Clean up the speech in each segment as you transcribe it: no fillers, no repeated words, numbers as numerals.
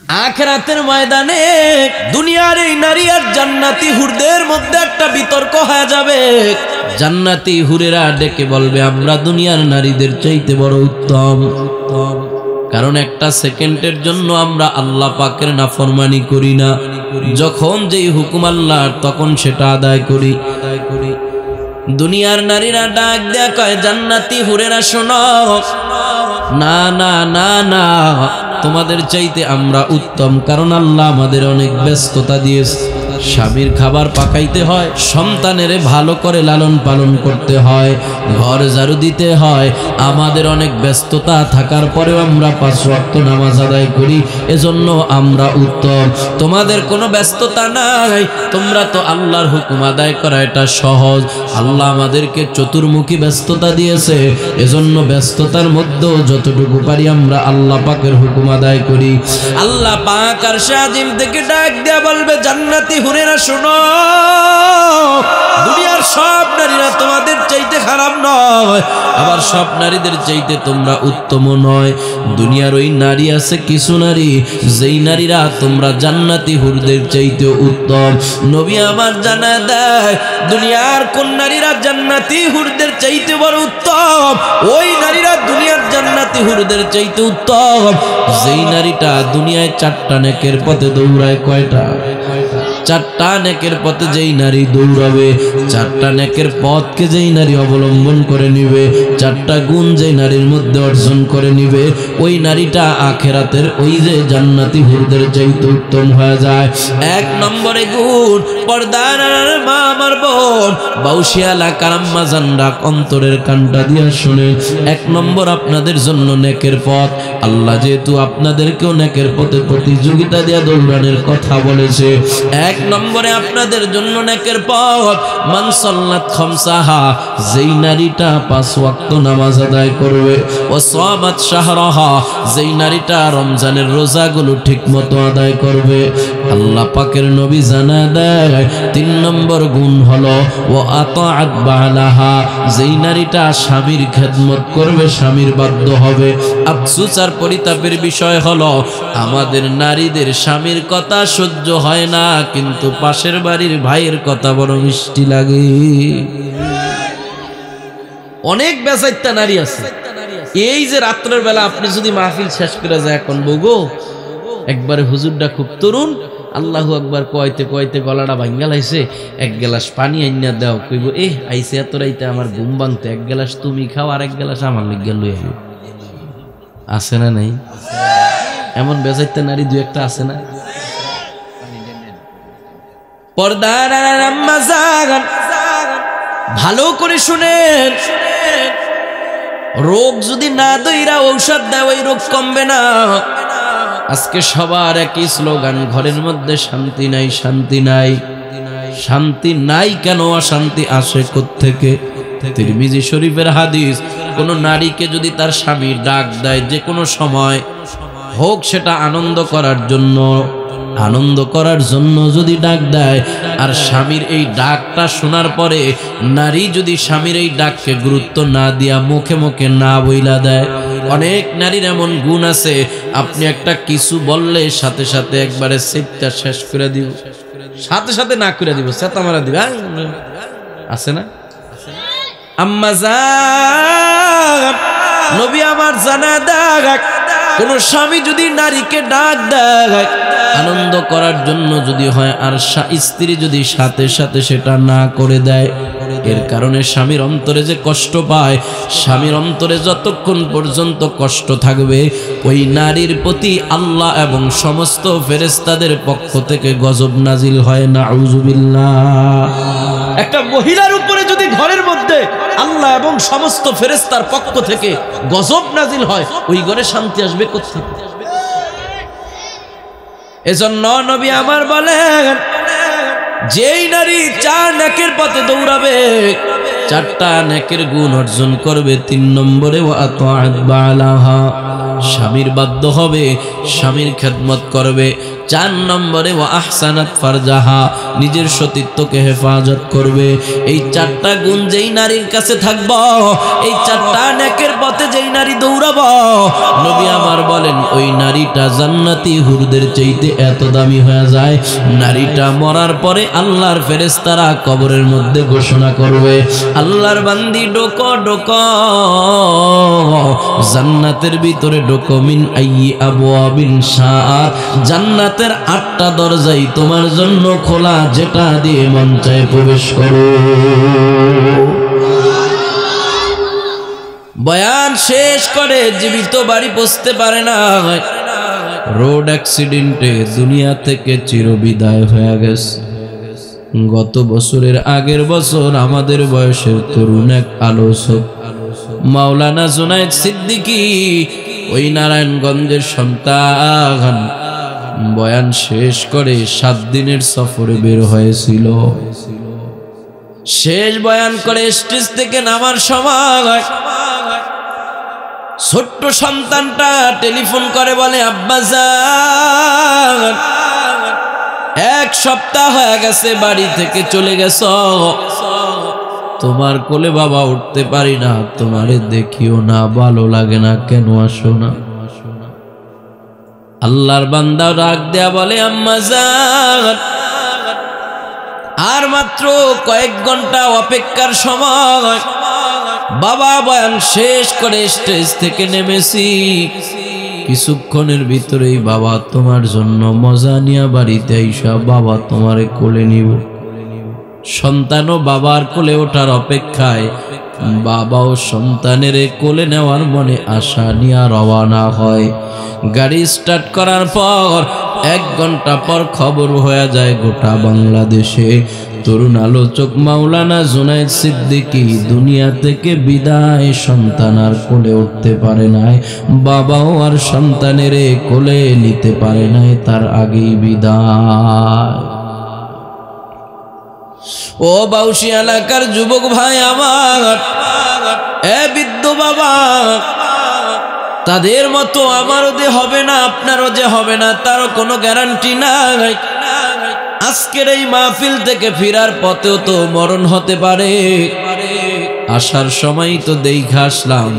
আখিরাতের ময়দানে দুনিয়ার এই নারী আর জান্নাতি হুরদের মধ্যে একটা বিতর্ক হয়ে যাবে। জান্নাতি হুরেরা ডেকে বলবে, আমরা দুনিয়ার নারীদের চাইতে বড় উত্তম, কারণ একটা সেকেন্ডের জন্য আমরা আল্লাহ পাকের নাফরমানি করি না। যখন যেই হুকুম আল্লাহর তখন সেটা আদায় করি। দুনিয়ার নারীরা ডাক দেয়া কয়, জান্নাতি হুরেরা শোনো, না না না না, তোমাদের চাইতে আমরা উত্তম, কারণ আল্লাহ আমাদের অনেক ব্যস্ততা দিয়েছে। স্বামীর খাবার পাকাইতে হয়, সন্তানের ভালো করে লালন পালন করতে হয়, ঘর ঝাড়ু দিতে হয়। আমাদের অনেক ব্যস্ততা থাকার পরেও আমরা 5 ওয়াক্ত নামাজ আদায় করি, এজন্য আমরা উত্তম। তোমাদের কোনো ব্যস্ততা নাই, তোমরা তো আল্লাহর হুকুম আদায় করা এটা সহজ। আল্লাহ আমাদেরকে চতুর্মুখী ব্যস্ততা দিয়েছে, এজন্য ব্যস্ততার মধ্যেও যতটুকু পারি আমরা আল্লাহ পাকের হুকুম আদায় করি। আল্লাহ পাক আরশে আজিম থেকে ডাক দেয়া বলবে, জান্নাতি হুরেরা শোনো, দুনিয়ার সব নারীরা তোমাদের চাইতে খারাপ নয়, আবার সব নারীদের চাইতে তোমরা উত্তম নয়। দুনিয়ার ওই নারী আছে কিছু নারী, যেই নারীরা তোমরা জান্নাতি হুরদের চাইতে উত্তম। নবী আমার জানা দেয়, দুনিয়ার কোন নারীরা জান্নাতি হুরদের চাইতে বড় উত্তম, ওই নারীরা দুনিয়ার জান্নাতি হুরদের চাইতে উত্তম যেই নারীটা দুনিয়ায় 4টা নেকের পথে দৌড়ায়। কয়টা? 4টা নেকের পথে যেই নারী দৌড়াবে, 4টা নেকের পথকে যেই নারী অবলম্বন করে নিবে, 4টা গুণ যেই নারীর মধ্যে অর্জন করে নিবে, ওই নারীটা আখেরাতের ওই যে জান্নাতি হুরদের চাইতে উত্তম হয়ে যায়। 1 নম্বরে গুণ, পর্দার মা আমার বোন বাউশিয়ালা কারাম্মা জানরা অন্তরের কানটা দিয়া শুনে। 1 নম্বর আপনাদের জন্য নেকের পথ। আল্লাহ যেহেতু আপনাদেরকেও নেকের পথে প্রতিযোগিতা দিয়া দৌড়ানোর কথা বলেছে, 1 নম্বরে আপনাদের জন্য নেকের পথ, মান সাল্লাত খামসাহা, যেই নারীটা 5 ওয়াক্ত নামাজ আদায় করবে, ও সামাত শাহরাহা, যেই নারীটা রমজানের রোজাগুলো ঠিকমতো আদায় করবে। আল্লাহ পাকের নবী জানা দেয় 3 নম্বর গুণ হলো ও আতাআত বালাহা, যেই নারীটা স্বামীর খেদমত করবে, স্বামীর বাধ্য হবে। আফসোস আর পরিতাপের বিষয় হলো আমাদের নারীদের স্বামীর কথা সহ্য হয় না, কিন্তু পাশের বাড়ির ভাইয়ের কথা বড় মিষ্টি লাগে। অনেক বেজাইত্তা নারী আছে। এই যে রাত্রের বেলা আপনি যদি মাহফিল শেষ করে যায়, এখন বগো একবারে হুজুরটা খুব তরুণ, আল্লাহু আকবার কইতে কইতে গলাটা ভাঙ্গা লাইছে, 1 গ্লাস পানি আইনা দাও। কইব, আইছে এত রাইতে আমার ঘুম ভাঙতে, 1 গ্লাস তুমি খাও আর 1 গ্লাস আমার লিগা লই আইও। আছে না নাই? এমন বেজাইত্তা নারী 2-1টা আছে না? পর্দার আম্মা জান ভালো করে শুনেন, রোগ যদি না দইরা ঔষধ দেয়, ওই রোগ কমবে না। আজকে সবার একই স্লোগান, ঘরের মধ্যে শান্তি নাই, শান্তি নাই। শান্তি নাই কেন? অশান্তি আসে কোত্থেকে? তিরমিজি শরীফের হাদিস, কোন নারীকে যদি তার স্বামী ডাক দেয় যে কোনো সময় হোক, সেটা আনন্দ করার জন্য যদি ডাক দেয়, আর স্বামীর এই ডাকটা শোনার পরে নারী যদি স্বামীর এই ডাককে গুরুত্ব না দিয়া মুখে মুখে না বইলা দেয়, অনেক নারীর এমন গুণ আছে, আপনি একটা কিছু বললে সাথে সাথে একবারে সেটটা শেষ করে দিব, সাথে সাথে না করে দিব, সেটা মারা দিবে। আছে না? আম্মা জান নবী আমার জানা দেয়, কোন স্বামী যদি নারীকে ডাক দেয় আনন্দ করার জন্য যদি হয়, আর স্ত্রী যদি সাথে সাথে সেটা না করে দেয়, এর কারণে স্বামীর অন্তরে যে কষ্ট পায়, স্বামীর অন্তরে যতক্ষণ পর্যন্ত কষ্ট থাকবে, ওই নারীর প্রতি আল্লাহ এবং সমস্ত ফেরেশতাদের পক্ষ থেকে গজব নাজিল হয়। নাউযুবিল্লাহ। একটা মহিলার উপরে যদি ঘরের মধ্যে আল্লাহ এবং সমস্ত ফেরেশতার পক্ষ থেকে গজব নাজিল হয়, ওই ঘরে শান্তি আসবে কোত্থেকে? এজন্য নবী আমার বলেন, যেই নারী 4 নেকের পথে দৌড়াবে, 4টা নেকের গুণ অর্জন করবে, 3 নম্বরে ওয়া আতাআত বালাহা, স্বামীর বাধ্য হবে, স্বামীর খেদমত করবে। 4 নম্বরে ওয়া আহসানাত ফারজাহা, নিজের সতীত্বকে হেফাজত করবে। এই 4টা গুণ যেই নারীর কাছে থাকবে, এই 4টা নেকের পথে যেই নারী দৌড়াবে, নবী আমার বলেন ওই নারীটা জান্নাতি হুরদের চাইতে এত দামি হয়ে যায়, নারীটা মরার পরে আল্লাহর ফেরেশতারা কবরের মধ্যে ঘোষণা করবে, আল্লাহর বান্দি ডোকো ডোকো, জান্নাতের ভিতরে ডোকো, মিন আইয়ি আবওয়াবিন শাআত, জান্নাতের 8টা দরজাই তোমার জন্য খোলা, যেটা দিয়ে মন চায় প্রবেশ করো। বয়ান শেষ করে জীবিত বাড়ি পৌঁছতে পারে না, রোড অ্যাক্সিডেন্টে দুনিয়া থেকে চিরবিদায় হয়ে গেছে। গত বছরের আগের বছর আমাদের বয়সের তরুণ এক আলোচক মাওলানা জুনায়েদ সিদ্দিকী, ওই নারায়ণগঞ্জের সন্তান, বয়ান শেষ করে 7 দিনের সফরে বের হয়েছিল। শেষ বয়ান করে স্টেজ থেকে নামার সময় ছোট্ট সন্তানটা টেলিফোন করে বলে, আব্বাজান 1 সপ্তাহ হয়ে গেছে বাড়ি থেকে চলে গেছ, তোমার কোলে বাবা উঠতে পারি না, তোমারে দেখিও না, ভালো লাগে না, কেন আসো না? আল্লাহর বান্দা রাগ দেয়া বলে, আম্মাজান আর মাত্র কয়েক ঘন্টা অপেক্ষার সময়, বাবা বয়ান শেষ করে স্টেজ থেকে নেমেছি, কিছুক্ষণের ভিতরেই বাবা তোমার জন্য মজা নিয়া বাড়িতে আইসা বাবা তোমারে কোলে নিব। সন্তানও বাবার কোলে ওঠার অপেক্ষায়, বাবাও সন্তানের কোলে নেওয়ার মনে আশা নিয়ে রওনা হয়। গাড়ি স্টার্ট করার পর 1 ঘন্টা পর খবর হয়ে যায় গোটা বাংলাদেশে, তরুণ আলোচক মাওলানা জুনায়েদ সিদ্দিকী দুনিয়া থেকে বিদায়, সন্তান আর কোলে উঠতে পারে নাই, বাবাও আর সন্তানের কোলে নিতে পারে নাই, তার আগেই বিদায়। ও বাউসি এলাকার যুবক ভাই আমার, এ বৃদ্ধ বাবা, তাদের মতো আমারও যে হবে না, আপনারও যে হবে না, তারও কোনো গ্যারান্টি নাই। আজকের এই মাহফিল থেকে ফেরার পথেও তো মরণ হতে পারে। আসার সময় তো দেখা আসলাম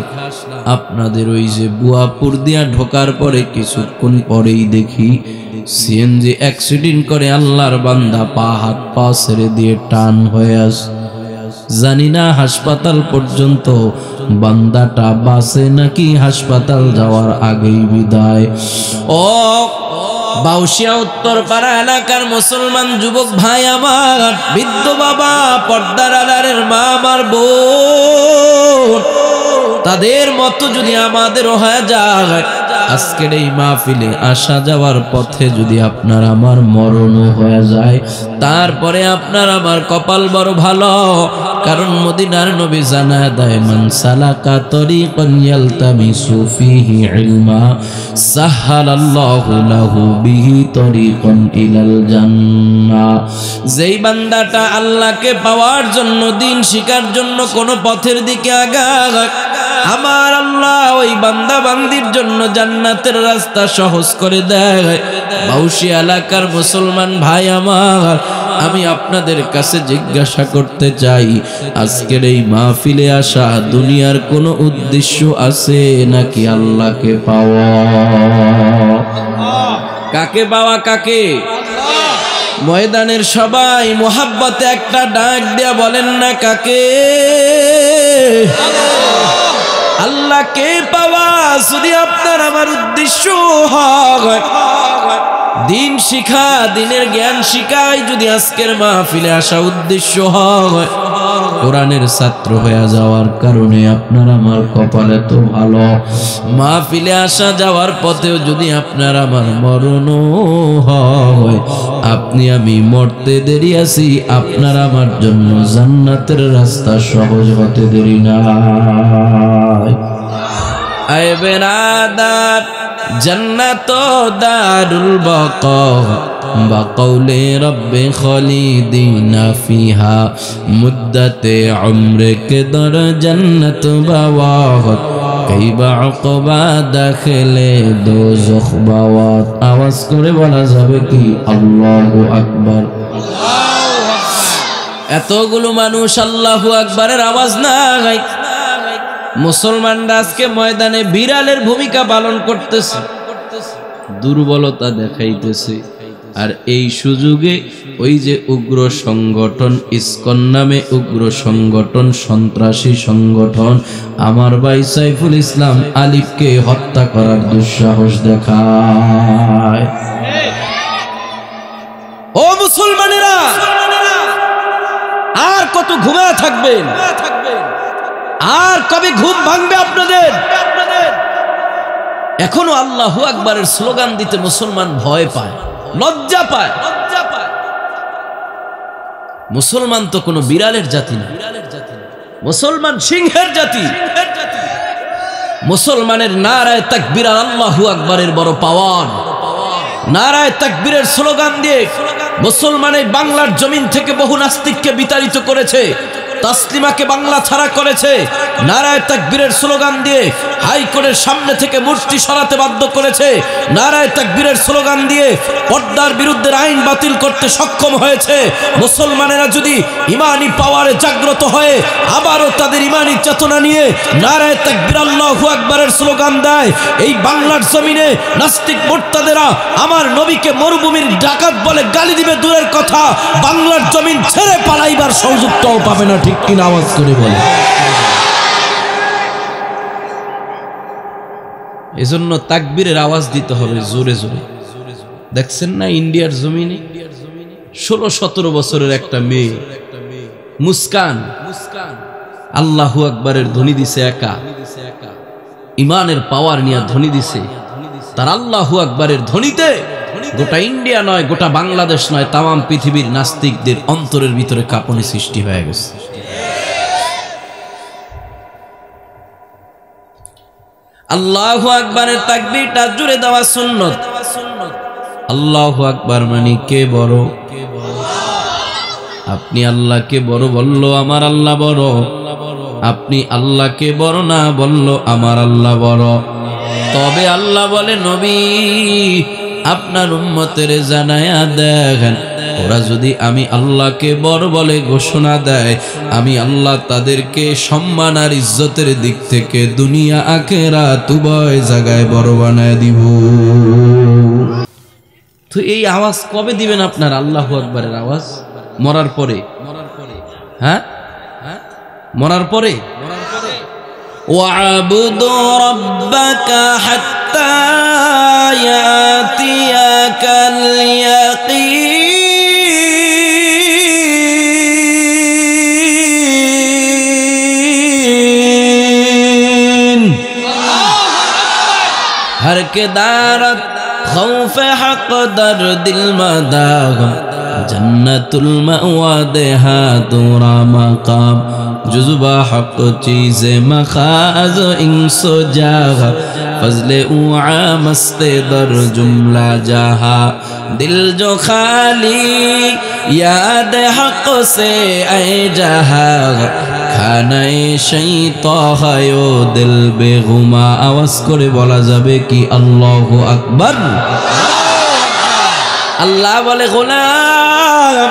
আপনাদের ওই যে বুয়াপুর দিয়া ঢোকার পরে কিছুক্ষণ পরেই দেখি সিএনজি অ্যাক্সিডেন্ট করে আল্লাহর বান্দা পা হাত পা ছেড়ে দিয়ে টান হয়ে আসে। জানি না হাসপাতাল পর্যন্ত বান্দাটা বাসে নাকি হাসপাতাল যাওয়ার আগেই বিদায়। ও বাউশিয়া উত্তরপাড়া এলাকার মুসলমান যুবক ভাই আমার, বৃদ্ধ বাবা, পর্দার আড়ালের মা আমার বোন, তাদের মতো যদি আমাদেরও হয়ে যায়, আজকের এই মাহফিলে আসা যাওয়ার পথে যদি আপনার আমার মরণও হয়ে যায়, তারপরে আপনার আমার কপাল বড় ভালো, কারণ মদিনার নবী জানায় দেয়, মান সালাকা তরিকান ইয়ালতামিসু ফীহি ইলমা সাহহালাল্লাহু লাহু বিহি তরিকান ইলাল জান্নাহ। যেই বান্দাটা আল্লাহকে পাওয়ার জন্য, দিন শিখার জন্য কোন পথের দিকে আগায়, আমার আল্লাহ ওই বান্দা বান্দির জন্য জান্নাতের রাস্তা সহজ করে দেয়। বাউশি এলাকার মুসলমান ভাই আমার, আমি আপনাদের কাছে জিজ্ঞাসা করতে চাই, আজকের এই মাহফিলে আসা দুনিয়ার কোনো উদ্দেশ্য আছে নাকি আল্লাহকে পাওয়া? কাকে পাওয়া? কাকে? ময়দানের সবাই মোহাব্বতে একটা ডাক দেয়া বলেন না, কাকে? আল্লাহকে পাওয়া যদি আপনার আমার উদ্দেশ্য হয়, দিন শিখা, দিনের জ্ঞান শিখাই যদি আজকের মাহফিলে আসা উদ্দেশ্য হয়, কোরআনের ছাত্র হয়ে যাওয়ার কারণে আপনার আমার কপালে তো ভালো। মাহফিলে আসা যাওয়ার পথেও যদি আপনার আমার মরণ হয়, আপনি আমি মরতে দেরি আছি, আপনার আমার জন্য জান্নাতের রাস্তা সহজ হতে দেরি নাই। আয় বেরাদার, জান্নাত দারুল বাকা বাকাউলে রব্বে খালিদিনা ফিহা মুদ্দাতে উমরে কে দর জান্নাত বাওয়াত কাইবা উকবা দাখিলে দোজখ বাওয়াত। আওয়াজ করে বলা যাবে কি আল্লাহু আকবার। এতগুলো মানুষ আল্লাহু আকবারের আওয়াজ নাই। মুসলমানরা আজকে ময়দানে বিড়ালের ভূমিকা পালন করতেছে, দুর্বলতা দেখাইতেছে। আর এই সুযোগে ওই যে উগ্র সংগঠন ইসকন নামে উগ্র সংগঠন, সন্ত্রাসী সংগঠন, আমার ভাই সাইফুল ইসলাম আলিফকে হত্যা করার দুঃসাহস দেখায়। ও মুসলমানেরা, আর কত ঘুমায় থাকবেন? আর কবে ঘুম ভাঙবে আপনাদের? এখনো আল্লাহু আকবারের স্লোগান দিতে মুসলমান ভয় পায়, লজ্জা পায়। মুসলমান তো কোনো বিড়ালের জাতি না, মুসলমান সিংহের জাতি। মুসলমানের নারায়ে তাকবীর আল্লাহু আকবারের বড় পাওয়ার। নারায়ে তাকবীরের স্লোগান দিয়ে মুসলমান এই বাংলার জমিন থেকে বহু নাস্তিককে বিতাড়িত করেছে, তাসলিমাকে বাংলা ছাড়া করেছে। নারায়ে তাকবীরের স্লোগান দিয়ে হাইকোর্টের সামনে থেকে মূর্তি সরাতে বাধ্য করেছে। নারায়ে তাকবীরের স্লোগান দিয়ে পর্দার বিরুদ্ধে আইন বাতিল করতে সক্ষম হয়েছে। মুসলমানেরা যদি ইমানি পাওয়ারে জাগ্রত হয়ে আবারও তাদের ইমানি চেতনা নিয়ে নারায়ে তাকবীর আল্লাহু আকবারের স্লোগান দেয়, এই বাংলার জমিনে নাস্তিক মুরতাদেরা আমার নবীকে মরুভূমির ডাকাত বলে গালি দিবে দূরের কথা, বাংলার জমিন ছেড়ে পালাইবার সুযোগটাও পাবে না। ঠিক কিনা? আওয়াজ করে বলে। এজন্য তাকবীরের আওয়াজ দিতে হবে জোরে জোরে। দেখছেন না ইন্ডিয়ার জমিনে 16-17 বছরের একটা মেয়ে মুস্কান আল্লাহু আকবারের ধ্বনি দিছে, একা ইমানের পাওয়ার নিয়ে ধ্বনি দিছে। তার আল্লাহু আকবারের ধ্বনিতে গোটা ইন্ডিয়া নয়, গোটা বাংলাদেশ নয়, তামাম পৃথিবীর নাস্তিকদের অন্তরের ভিতরে কাঁপুনি সৃষ্টি হয়ে গেছে। আল্লাহু আকবারের তাকবীরটা জুড়ে দেওয়া সুন্নত। আল্লাহু আকবার মানে কে বড়? আপনি আল্লাহকে বড় বললো আমার আল্লাহ বড়, আপনি আল্লাহকে বড় না বললো আমার আল্লাহ বড়। তবে আল্লাহ বলে নবী আপনার উম্মতের জানায়া দেখেন, ওরা যদি আমি আল্লাহকে বড় বলে ঘোষণা দেয়, আমি আল্লাহ তাদেরকে সম্মান আর ইজ্জতের দিক থেকে দুনিয়া আখিরাত উভয় জায়গায় বড় বানায় দিব। তো এই আওয়াজ কবে দিবেন আপনার আল্লাহু আকবারের আওয়াজ? মরার পরে। হ্যাঁ, মরার পরে। ওয়াবুদু রাব্বাকা হাত্তা ইয়াতিয়াকাল ইয়াকিন। हर के दारत खौफ हक दर दिल मदाग जन्नतुल मअवा देहा दूरा मकाम जुज़बा हक चीज़ मखाज इंसो जागा फजले उआ मस्ते दर जुमला जहा दिल जो खाली याद हक से ऐ जहा खानाए शैता हायो दिल बेगुमा। आवाज करे बोला जाबे कि अल्लाहु আকবার। আল্লাহ বলে গোলাম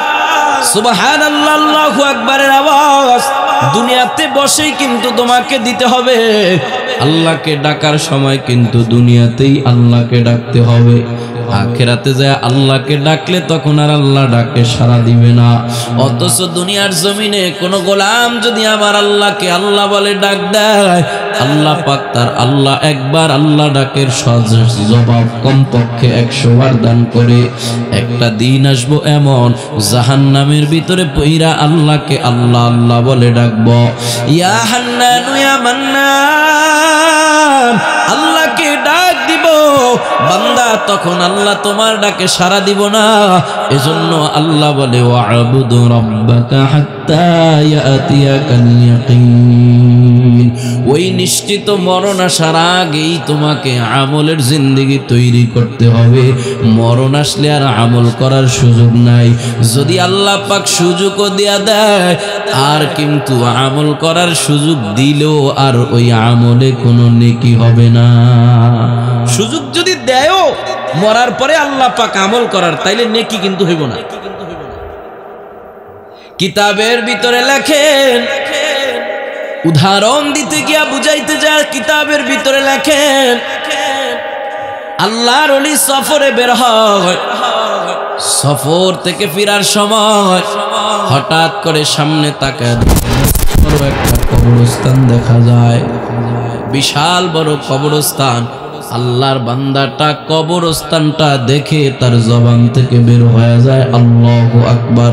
সুবহানাল্লাহ, আল্লাহু আকবারের আওয়াজ দুনিয়াতে বসেই কিন্তু তোমাকে দিতে হবে। আল্লাহকে ডাকার সময় কিন্তু দুনিয়াতেই আল্লাহকে ডাকতে হবে। আখিরাতে যায় আল্লাহকে ডাকলে তখন আর আল্লাহ ডাকে সাড়া দিবে না। অথচ দুনিয়ার জমিনে কোন গোলাম যদি আমার আল্লাহকে আল্লাহ বলে ডাক দেয়, আল্লাহ পাক তার আল্লাহ একবার আল্লাহ ডাকের জবাব কমপক্ষে 100 বার দান করে। একটা দিন আসবো এমন জাহান্নামের ভিতরে পইরা আল্লাহকে আল্লাহ আল্লাহ বলে ডাকবো, ইয়া হান্নান ইয়া মান্নান, আল্লাহকে ডাক দিব বান্দা, তখন আল্লাহ তোমার ডাকে সাড়া দিব না। এজন্য আল্লাহ বলে ওয়াবুদু রাব্বাকা হাত্তা ইয়াতিয়াকাল ইয়াকিন। ইয়াকিন। ওই নিশ্চিত মরণ আসার আগেই তোমাকে আমলের জিন্দেগি তৈরি করতে হবে। মরণ আসলে আর আমল করার সুযোগ নাই। যদি আল্লাহ পাক সুযোগও দেয়া দেয়, আর কিন্তু আমল করার সুযোগ দিলেও আর ওই আমলে কোনো নেকি হবে না। সুযোগ যদি দেয়ও মরার পরে আল্লাহ পাক আমল করার, তাইলে নেকি কিন্তু হইব না। কিতাবের ভিতরে লেখেন, উদাহরণ দিতে গিয়া বুঝাইতে যায়, কিতাবের ভিতরে লেখেন আল্লাহর ওলি সফরে বের হয়, সফর থেকে ফেরার সময় হঠাৎ করে সামনে তাকায় বড় একটা কবরস্থান দেখা যায়, বিশাল বড় কবরস্থান। আল্লাহর বান্দাটা কবরস্থানটা দেখে তার জবান থেকে বের হয়ে যায় আল্লাহু আকবার।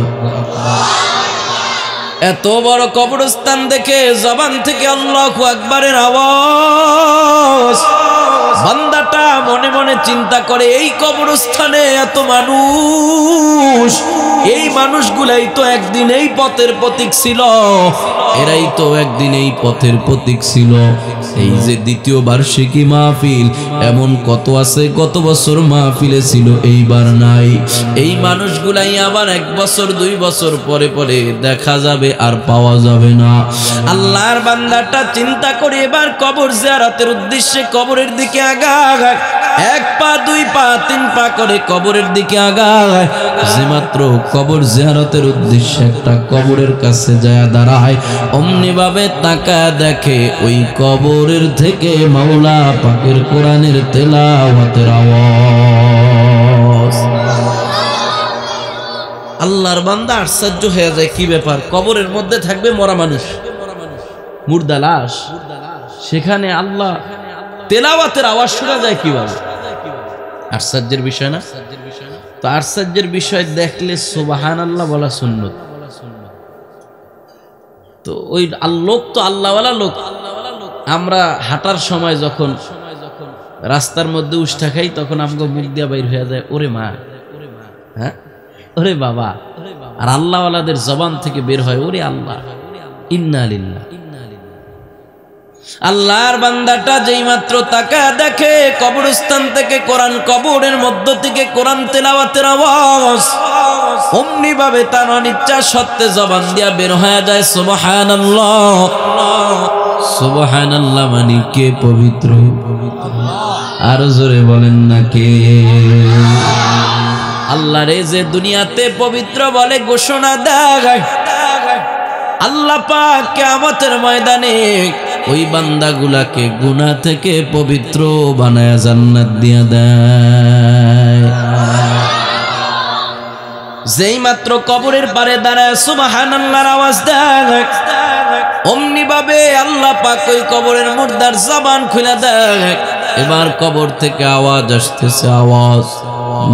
এত বড় কবরস্থান দেখে জবান থেকে আল্লাহু আকবারের আওয়াজ। বান্দাটা মনে মনে চিন্তা করে, এই কবরস্থানে এত মানুষ, এই মানুষগুলাই তো একদিন এই পথের প্রতীক ছিল, এরাই তো একদিন এই পথের প্রতীক ছিল। এই যে দ্বিতীয় বার্ষিকী মাহফিল, এমন কত আছে গত বছর মাহফিলে ছিল, এইবার নাই। এই মানুষগুলাই আবার 1 বছর 2 বছর পরে পরে দেখা যাবে, আর পাওয়া যাবে না। আল্লাহর বান্দাটা চিন্তা করে এবার কবর জিয়ারতের উদ্দেশ্যে কবরের দিকে আগায়। 1 পা 2 পা 3 পা করে কবরের দিকে আগায়। যে মাত্র কবর জিয়ারতের উদ্দেশ্যে একটা কবরের কাছে যায় দাঁড়ায়, অমনি ভাবে তাকায় দেখে ওই কবরের থেকে মাওলা পাকের কোরআনের তেলাওয়াতের আওয়াজ। আল্লাহর বান্দা আশ্চর্য হয়ে যায়, কি ব্যাপার, কবরের মধ্যে থাকবে মরা মানুষ, মুর্দা লাশ, সেখানে আল্লাহ তেলাওয়াতের আওয়াজ শোনা যায় কিভাবে? আশ্চর্যের বিষয় না? তো আশ্চর্যের বিষয় দেখলে সুবহানাল্লাহ বলা সুন্নত। তো ওই লোক তো আল্লাহওয়ালা লোক। আমরা হাঁটার সময় যখন রাস্তার মধ্যে উষ্টা খাই, তখন আমাকে মুখ দিয়া বাইর হয়ে যায় ওরে মা, হ্যাঁ ওরে বাবা। আর আল্লাহওয়ালাদের জবান থেকে বের হয় ওরে আল্লাহ, ইন্না লিল্লাহ। আল্লাহর বান্দাটা যেই মাত্র তাকায় দেখে কবরস্থান থেকে কোরআন, কবরের মধ্য থেকে কোরআন তেলাওয়াতের আওয়াজ, অমনি ভাবে তার অনিচ্ছা সত্ত্বে জবান দিয়া বের হয়ে যায় সুবহানাল্লাহ। সুবহানাল্লাহ মানে কে পবিত্র? আর জোরে বলেন না কে? আল্লাহ রে যে দুনিয়াতে পবিত্র বলে ঘোষণা দেয়, আল্লাহ পাক কিয়ামতের ময়দানে ওই বান্দাগুলাকে গুনাহ থেকে পবিত্র বানায়া জান্নাত দিয়া দেয়। যেই মাত্র কবরের পারে দাঁড়ায় সুবহানাল্লাহর আওয়াজ দেয়, অমনি ভাবে আল্লাহ পাক ওই কবরের মুর্দার জবান খুলে দেয়। এবার কবর থেকে আওয়াজ আসতেছে, আওয়াজ,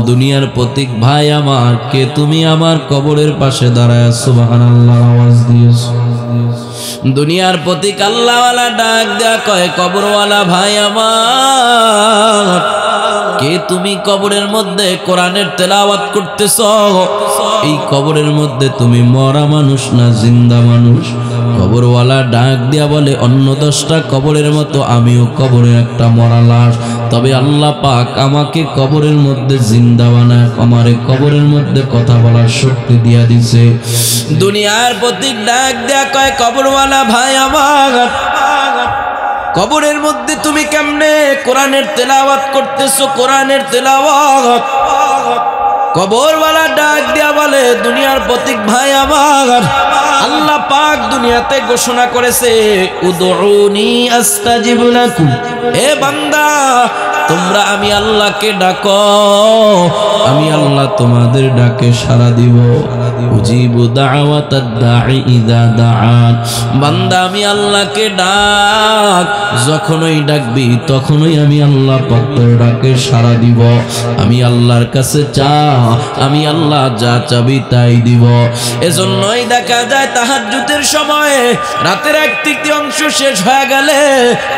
দুনিয়ার প্রতীক ভাই আমার, কে তুমি আমার কবরের পাশে দাঁড়ায় সুবহানাল্লাহর আওয়াজ দিয়েছো? দুনিয়ার প্রতীক আল্লাহওয়ালা ডাক দেয়া কয়, কবরওয়ালা ভাই আমার, কে তুমি কবরের মধ্যে কোরআনের তেলাওয়াত করতেছ? এই কবরের মধ্যে তুমি মরা মানুষ না জিন্দা মানুষ? কবরওয়ালা ডাক দিয়া বলে, অন্য 10টা কবরের মতো আমিও কবরে একটা মরা লাশ, তবে আল্লাহ পাক আমাকে কবরের মধ্যে জিন্দা বানায়, আমারে কবরের মধ্যে কথা বলার শক্তি দিয়া দিছে। দুনিয়ার প্রতীক ডাক দেয়া কয়, কবরওয়ালা ভাই আমার, কবরের মধ্যে তুমি কেমনে কোরআনের তেলাওয়াত করতেছো? কোরআনের তেলাওয়াত। কবরওয়ালা ডাক দিয়া বলে, দুনিয়ার প্রতীক ভাই আমার, আল্লাহ পাক দুনিয়াতে ঘোষণা করেছে, উদউনি আস্তাজিব লাকুম, এ বান্দা তোমরা আমি আল্লাহকে ডাকো, আমি আল্লাহ তোমাদের ডাকে সাড়া দিব। উজিবু দাওয়াতাদ দাঈ ইযা দাআন, বান্দা আমি আল্লাহকে ডাক, যখনই ডাকবি তখনই আমি আল্লাহ পাক তোর ডাকে সাড়া দিব। আমি আল্লাহর কাছে চা, আমি আল্লাহ যা চাবি তাই দিব। এজন্যই দেখা যায় তাহাজ্জুদের সময় রাতের 1/3 শেষ হয়ে গেলে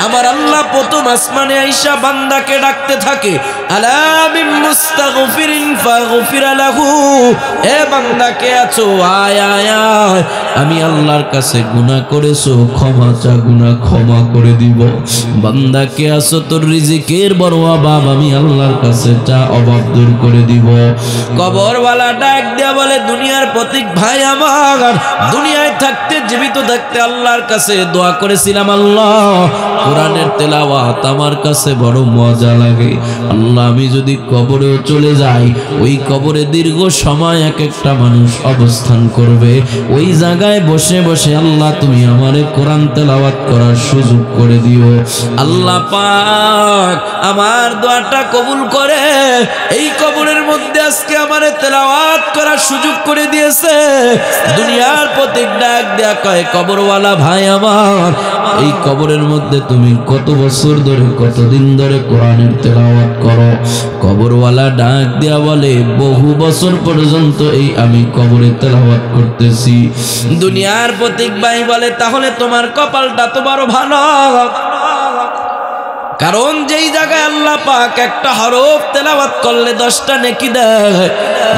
আমার আল্লাহ প্রথম আসমানে আইসা বান্দাকে ডাকতে থাকে, আলা মিন মুস্তাগফিরিন ফাগফির লাহু, এ বান্দা কে আছো, আয় আয় আয়, আমি আল্লাহর কাছে গুনাহ করেছো, ক্ষমা চা, গুনাহ ক্ষমা করে দিব। বান্দা কে আছো, তোর রিজিকের বড় অভাব, আমি আল্লাহর কাছে চা, অভাব দূর করে দিব। কবরওয়ালা ডাক দেয়া বলে, দুনিয়ার প্রতীক ভাই আমার, দুনিয়ায় থাকতে, জীবিত থাকতে আল্লাহর কাছে দোয়া করেছিলাম, আল্লাহ কোরআনের তেলাওয়াত আমার কাছে বড় মজা লাগে, আল্লাহ আমি যদি কবরেও চলে যাই, ওই কবরে দীর্ঘ সময় এক একটা মানুষ অবস্থান করবে, ওই জায়গায় বসে বসে আল্লাহ তুমি আমারে কোরআন তেলাওয়াত করার সুযোগ করে দিও। আল্লাহ পাক আমার দোয়াটা কবুল করে এই কবরের মধ্যে আজকে আমারে তেলাওয়াত করার সুযোগ করে দিয়েছে। দুনিয়ার প্রতীক ডাক দেয়া কয়, কবরওয়ালা ভাই আমার, এই কবরের মধ্যে তুমি কত বছর ধরে, কতদিন ধরে কোরআনের তেলাওয়াত করো? কবরওয়ালা ডাক দেয়া বলে, বহু বছর পর্যন্ত এই আমি কবরে তেলাওয়াত করতেছি। দুনিয়ার প্রতীক ভাই বলে, তাহলে তোমার কপালটা তো বড় ভালো, কারণ যেই জায়গায় আল্লাহ পাক একটা হরফ তেলাওয়াত করলে 10টা নেকি দেয়।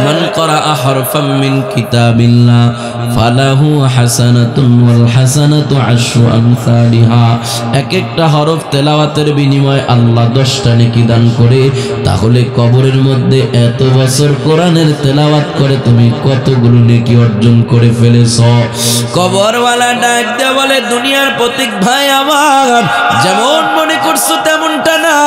মান করাআ হরফাম মিন কিতাবিল্লাহ ফালাহু হাসানাতুন ওয়াল হাসানাতু আশরু আমসালিহা। এক একটা হরফ তেলাওয়াতের বিনিময়ে আল্লাহ 10টা নেকি দান করে। তাহলে কবরের মধ্যে এত বছর কোরআনের তেলাওয়াত করে তুমি কতগুলো নেকি অর্জন করে ফেলেছো? কবরওয়ালা ডাক দেয়া বলে, দুনিয়ার প্রতীক ভাই আমার, যেমন মনে করছো তেমনটা না।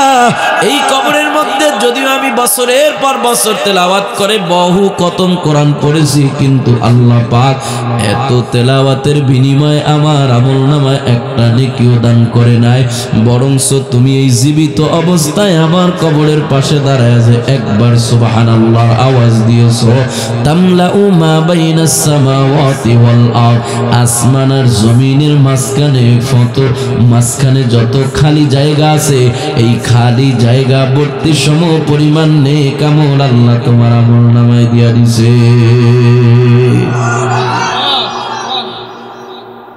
এই কবরের মধ্যে যদিও আমি বছরের পর বছর তেলাওয়াত করে বহু খতম কোরআন পড়েছি, কিন্তু আল্লাহ পাক এত তেলাওয়াতের বিনিময়ে আমার আমলনামায় একটা নেকিও দান করে নাই। বরংস তুমি এই জীবিত অবস্থায় আমার কবরের পাশে দাঁড়ায় যে একবার সুবহানাল্লাহ আওয়াজ দিয়েছো, তামলাউ মা বাইনাস সামাওয়াতি ওয়াল আরদ, আসমান আর জমিনের মাঝখানে যত খালি জায়গা আছে, এই খালি জায়গা ভর্তি সম পরিমাণ নেক আমল আল্লাহ তোমার আমলনামায় দিয়া দিছে।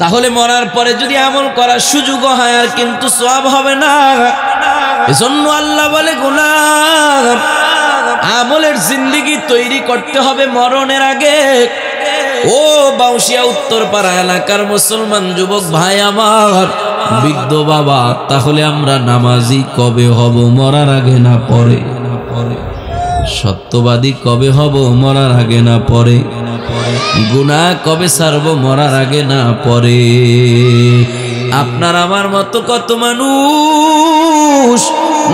তাহলে মরার পরে যদি আমল করার সুযোগ হয়, আর কিন্তু সওয়াব হবে না। এজন্য আল্লাহ বলে, গোলাম আমলের জিন্দেগি তৈরি করতে হবে মরণের আগে। ও বাউশিয়া উত্তরপাড়া এলাকার মুসলমান যুবক ভাই আমার, বৃদ্ধ বাবা, তাহলে আমরা নামাজি কবে হব? মরার আগে না পরে? সত্যবাদী কবে হব? মরার আগে না পরে? গুনাহ কবে ছাড়বো? মরার আগে না পরে? আপনার আমার মতো কত মানুষ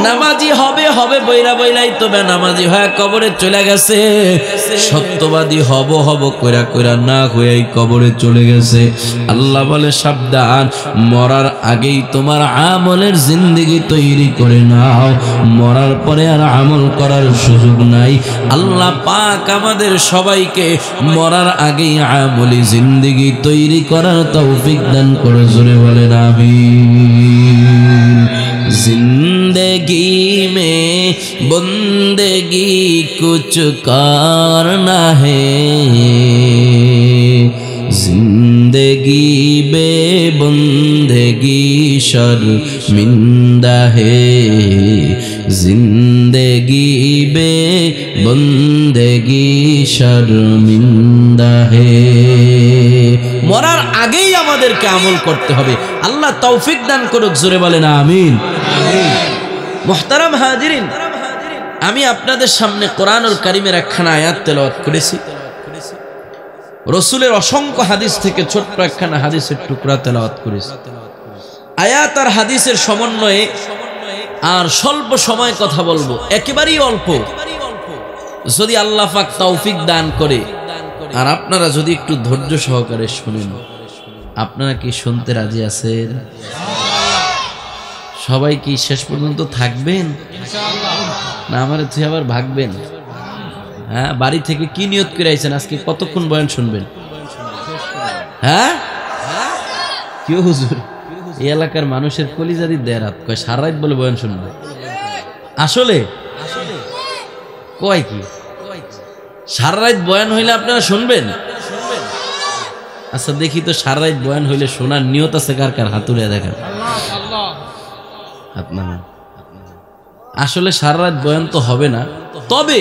নামাজি হবে হবে বইরা বইলাই তো নামাজি হয়ে কবরে চলে গেছে। সত্যবাদী হব হব কইরা কইরা না হয়ে কবরে চলে গেছে। আল্লাহ বলে, সাবধান, মরার আগেই তোমার আমলের জিন্দেগি তৈরি করে নাও, মরার পরে আর আমল করার সুযোগ নাই। আল্লাহ পাক আমাদের সবাইকে মরার আগেই আমলি জিন্দেগি তৈরি করার তৌফিক দান করে। জোরে বলেন আমিন। जिंदगी में बंदगी कुछ करना है, जिंदगी बे बंदगी शर्मिंदा है, जिंदगी बे बंदगी शर्मिंदा है। মরার আগেই আমাদেরকে আমল করতে হবে। আল্লাহ তৌফিক দান করুক। জোরে বলেন আমিন। মুহতারাম হাজিরিন, আমি আপনাদের সামনে কোরআনুল কারীমের একখানা আয়াত তেলাওয়াত করেছি। রাসূলের অসংখ্য হাদিস থেকে ছোট্ট একখানা হাদিসের টুকরা তেলাওয়াত করেছি। আয়াত আর হাদিসের সমন্বয়ে আর স্বল্প সময় কথা বলবো, একেবারেই অল্প। যদি আল্লাহ পাক তৌফিক দান করে আর আপনারা যদি একটু ধৈর্য সহকারে শুনেন, আপনারা কি শুনতে রাজি আছেন? সবাই কি শেষ পর্যন্ত থাকবেন না আমারে তুই আবার ভাগবেন? হ্যাঁ, বাড়ি থেকে কি নিয়ত করে আইছেন? আজকে কতক্ষণ বয়ান শুনবেন? হ্যাঁ, কি হুজুর, এই এলাকার মানুষের কলিজারি দেয় রাত কয় সারা রাত বলে বয়ান শুনবে। আসলে কয় কি সারা রাত বয়ান হইলে আপনারা শুনবেন? আচ্ছা দেখি তো, সারা রাত বয়ান হইলে শোনার নিয়ত আছে কার কার? হাত তুলে দেখেন। আসলে সারা রাত বয়ান তো হবে না, তবে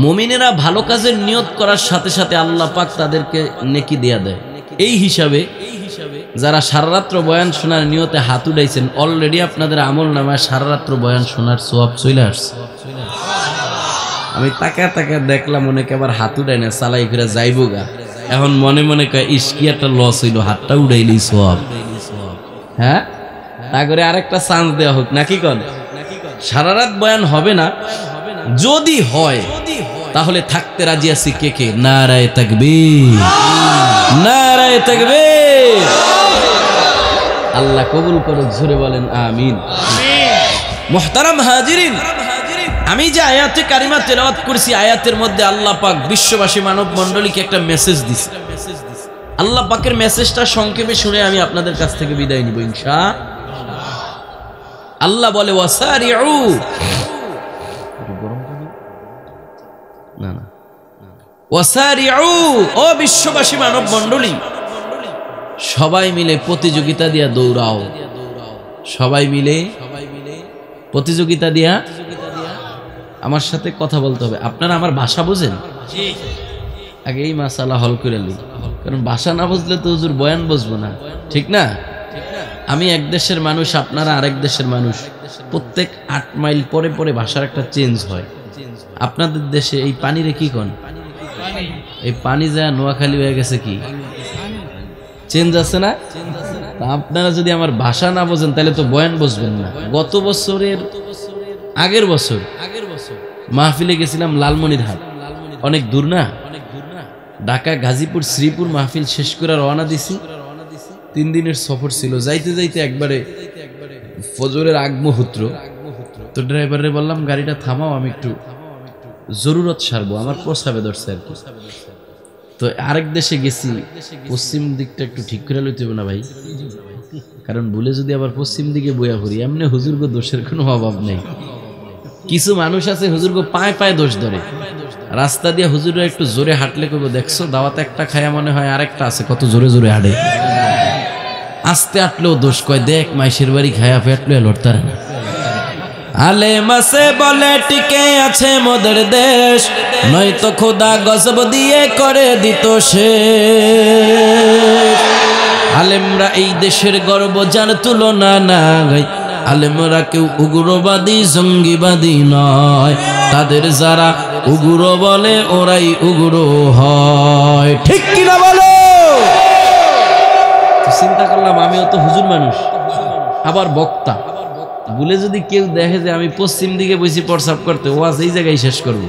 মুমিনেরা ভালো কাজের নিয়ত করার সাথে সাথে আল্লাহ পাক তাদেরকে নেকি দেয়া দেয়। এই হিসাবে যারা সারা রাত্র বয়ান শোনার নিয়তে হাত উঠাইছেন, অলরেডি আপনাদের আমল নামায় সারা রাত্র বয়ান শোনার সওয়াব চলে আসছে। আমি তাকায় তাকায় দেখলাম অনেকে আবার হাত উঠায় না, চালাই করে যাইব গা। এখন মনে মনে কয় ইস্কি একটা লস হইল, হাতটা উঠাইলি সওয়াব। হ্যাঁ, তা করে আরেকটা চান্স দেওয়া হোক নাকি কন? সারা রাত বয়ান হবে না, যদি হয় তাহলে থাকতে রাজি আছি। কে কে? নারায়ে তাকবীর, নারায়ে তাকবীর। আল্লাহ কবুল করে, জোরে বলেন আমিন। মুহতারাম হাজিরিন, আমি যে আয়াতে কারিমা তেলাওয়াত করেছি, আয়াতের মধ্যে আল্লাহ পাক বিশ্ববাসী মানব মণ্ডলীকে একটা মেসেজ দিছে। আল্লাহ পাকের মেসেজটা সংক্ষেপে শুনে আমি আপনাদের কাছ থেকে বিদায় নিব ইনশাআল্লাহ। আল্লাহ বলে ওয়াসারিউ, ওয়াসারিউ, ও বিশ্ববাসী মানব মণ্ডলী, সবাই মিলে প্রতিযোগিতা দিয়া দৌড়াও। সবাই মিলে প্রতিযোগিতা দিয়া, আমার সাথে কথা বলতে হবে। আপনারা আমার ভাষা বোঝেন? আগে এই মাসালা হল করে লি, কারণ ভাষা না বুঝলে তো হুজুর বয়ান বুঝবো না, ঠিক না? আমি এক দেশের মানুষ, আপনারা আরেক দেশের মানুষ। প্রত্যেক 8 মাইল পরে পরে ভাষার একটা চেঞ্জ হয়। আপনাদের দেশে এই পানিরে কি কন? এই পানি যা নোয়াখালী হয়ে গেছে, কি চেঞ্জ আছে না? আপনারা যদি আমার ভাষা না বোঝেন তাহলে তো বয়ান বুঝবেন না। গত বছরের আগের বছর মাহফিলে গেছিলাম লালমনিরহাট, অনেক দূর না? ঢাকা, গাজীপুর, শ্রীপুর মাহফিল শেষ করে রওনা দিছি। 3 দিনের সফর ছিল। যাইতে যাইতে একবারে ফজরের আগ মুহূর্ত, তো ড্রাইভারে বললাম গাড়িটা থামাও, আমি একটু জরুরত সারবো, আমার প্রস্রাবে ধরছে আর কি। তো আরেক দেশে গেছি, পশ্চিম দিকটা একটু ঠিক করে লইতে হবে না ভাই, কারণ ভুলে যদি আবার পশ্চিম দিকে বইয়া পড়ি, এমনি হুজুরগো দোষের কোনো অভাব নেই। কিছু মানুষ আছে হুজুরগো পায়ে পায়ে দোষ ধরে, রাস্তা দিয়ে হুজুররা একটু জোরে হাঁটলে করবো, দেখছো দাওয়াতে একটা খায়া মনে হয় আরেকটা আছে কত জোরে জোরে হাঁটে। আস্তে হাঁটলেও দোষ কয়, দেখ মাইশের বাড়ি খায়া ফেটলে লড়তারে না। আলে মাসে বলে টিকে আছে মোদের দেশ, নয়তো খোদা গজব দিয়ে করে দিত শেষ। আলেমরা এই দেশের গর্ব, যার তুলনা নাই। আলেমরা কেউ উগ্রবাদী জঙ্গিবাদী নয়, তাদের যারা উগ্র বলে ওরাই উগ্র হয়, ঠিক কিনা বলো? চিন্তা করলাম আমিও তো হুজুর মানুষ, আবার বক্তা। বলে যদি কেউ দেখে যে আমি পশ্চিম দিকে বসে প্রস্রাব করতে, ওয়াজ এই জায়গায় শেষ করব,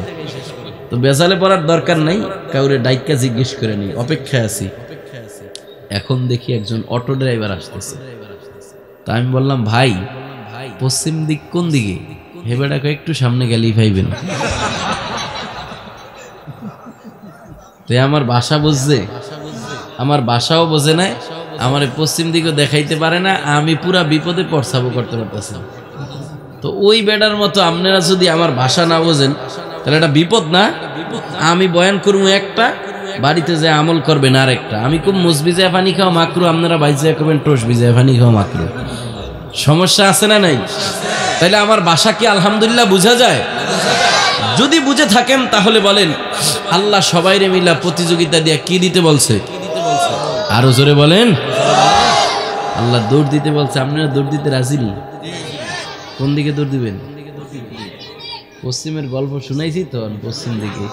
তো বেজালে পড়ার দরকার নাই, কাউরে ডাইকা জিজ্ঞেস করে নি, অপেক্ষায় আছি। এখন দেখি একজন অটো ড্রাইভার আসতেছে। তা আমি বললাম, ভাই পশ্চিম দিক কোন দিকে? হেবেটাকে একটু সামনে গেলেই পাইবেন। তো আমার ভাষা বুঝছে, আমার ভাষাও বোঝে নাই, আমার পশ্চিম দিকে দেখাইতে পারে না, আমি পুরা বিপদে প্রস্রাবও করতে পারতেছি। তো ওই বেটার মতো আপনারা যদি আমার ভাষা না বোঝেন তাহলে এটা বিপদ না? আমি বয়ান করবো একটা, বাড়িতে যে আমল করবেন আর একটা। আমি খুব মুস ভিজায় পানি খাওয়া মাকরু, আপনারা বাইজা করবেন টোস ভিজায় পানি খাওয়া মাকরু। সমস্যা আছে না নাই? তাহলে আমার ভাষা কি আলহামদুলিল্লাহ বোঝা যায়? যদি বুঝে থাকেন তাহলে বলেন, আল্লাহ সবাইরে মিলা প্রতিযোগিতা দিয়া কি দিতে বলছে? আরো জোরে বলেন। আল্লাহ দৌড় দিতে বলছে, আপনারা দৌড় দিতে রাজি নি? কোন দিকে দৌড় দিবেন? পশ্চিমের গল্প শুনাইছি তো, পশ্চিম দিকে।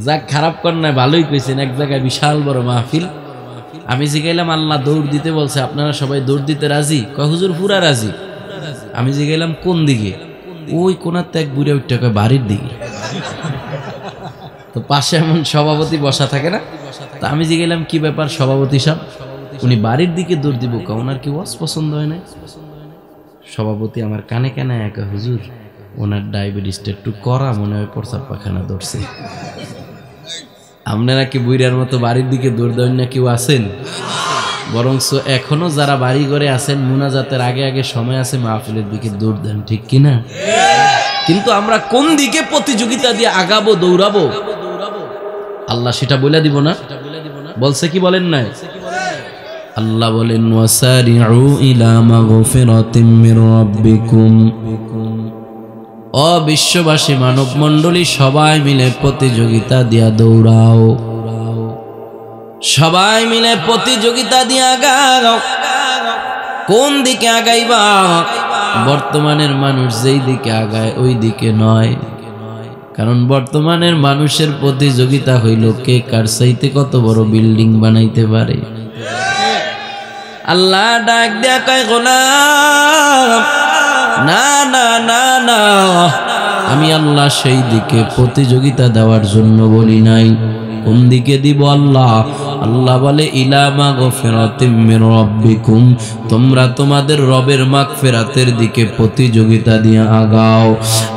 যাক, খারাপ কর না, ভালোই কইছেন। এক জায়গায় বিশাল বড় মাহফিল, আমি জিগাইলাম আল্লাহ দৌড় দিতে বলছে, আপনারা সবাই দৌড় দিতে রাজি? কয় হুজুর পুরা রাজি। আমি জিগাইলাম কোন দিকে? ওই কোনার ত্যাগ বুড়ে উঠতে কয় বাড়ির দিকে। তো পাশে এমন সভাপতি বসা থাকে না, তা আমি জিগাইলাম কি ব্যাপার সভাপতি সাহেব? উনি বাড়ির দিকে দৌড় দিব, ওনার কি ওয়াজ পছন্দ হয় না? সভাপতি আমার কানে কানে একা, হুজুর ওনার ডায়াবেটিসটা একটু করা, মনে হয় প্রস্রাব পায়খানা ধরছে। আপনারা কি বুইরার মতো বাড়ির দিকে দৌড় দেন না? কেউ আছেন? বরংস এখনো যারা বাড়ি ঘরে আছেন, মুনাজাতের আগে আগে সময় আছে, মাহফিলের দিকে দৌড় দেন, ঠিক কিনা? কিন্তু আমরা কোন দিকে প্রতিযোগিতা দিয়ে আগাবো, দৌড়াবো, আল্লাহ সেটা বলে দিব না? বলছে কি বলেন নাই? আল্লাহ বলেন, ওয়াসারিউ ইলা মাগফিরাতিম মির রাব্বিকুম ও বিশ্ববাসী মানব মণ্ডলী সবাই মিলে প্রতিযোগিতা দিয়া দৌড়াও, সবাই মিলে প্রতিযোগিতা দিয়া আগাও। কোন দিকে আগাইবা? বর্তমানের মানুষ যেই দিকে আগায় ওই দিকে নয়, কারণ বর্তমানের মানুষের প্রতিযোগিতা হইল কে কার চাইতে কত বড় বিল্ডিং বানাইতে পারে। আল্লাহ ডাক দেয়া কয় গোলাম, না না না না, আমি আল্লাহ সেই দিকে প্রতিযোগিতা দেওয়ার জন্য বলি নাই। কোন দিকে দিব আল্লাহ? আল্লাহ বলে ইলা মাগফিরাতিম মির রাব্বিকুম, তোমরা তোমাদের রবের মাগফিরাতের দিকে প্রতিযোগিতা দিয়ে আগাও।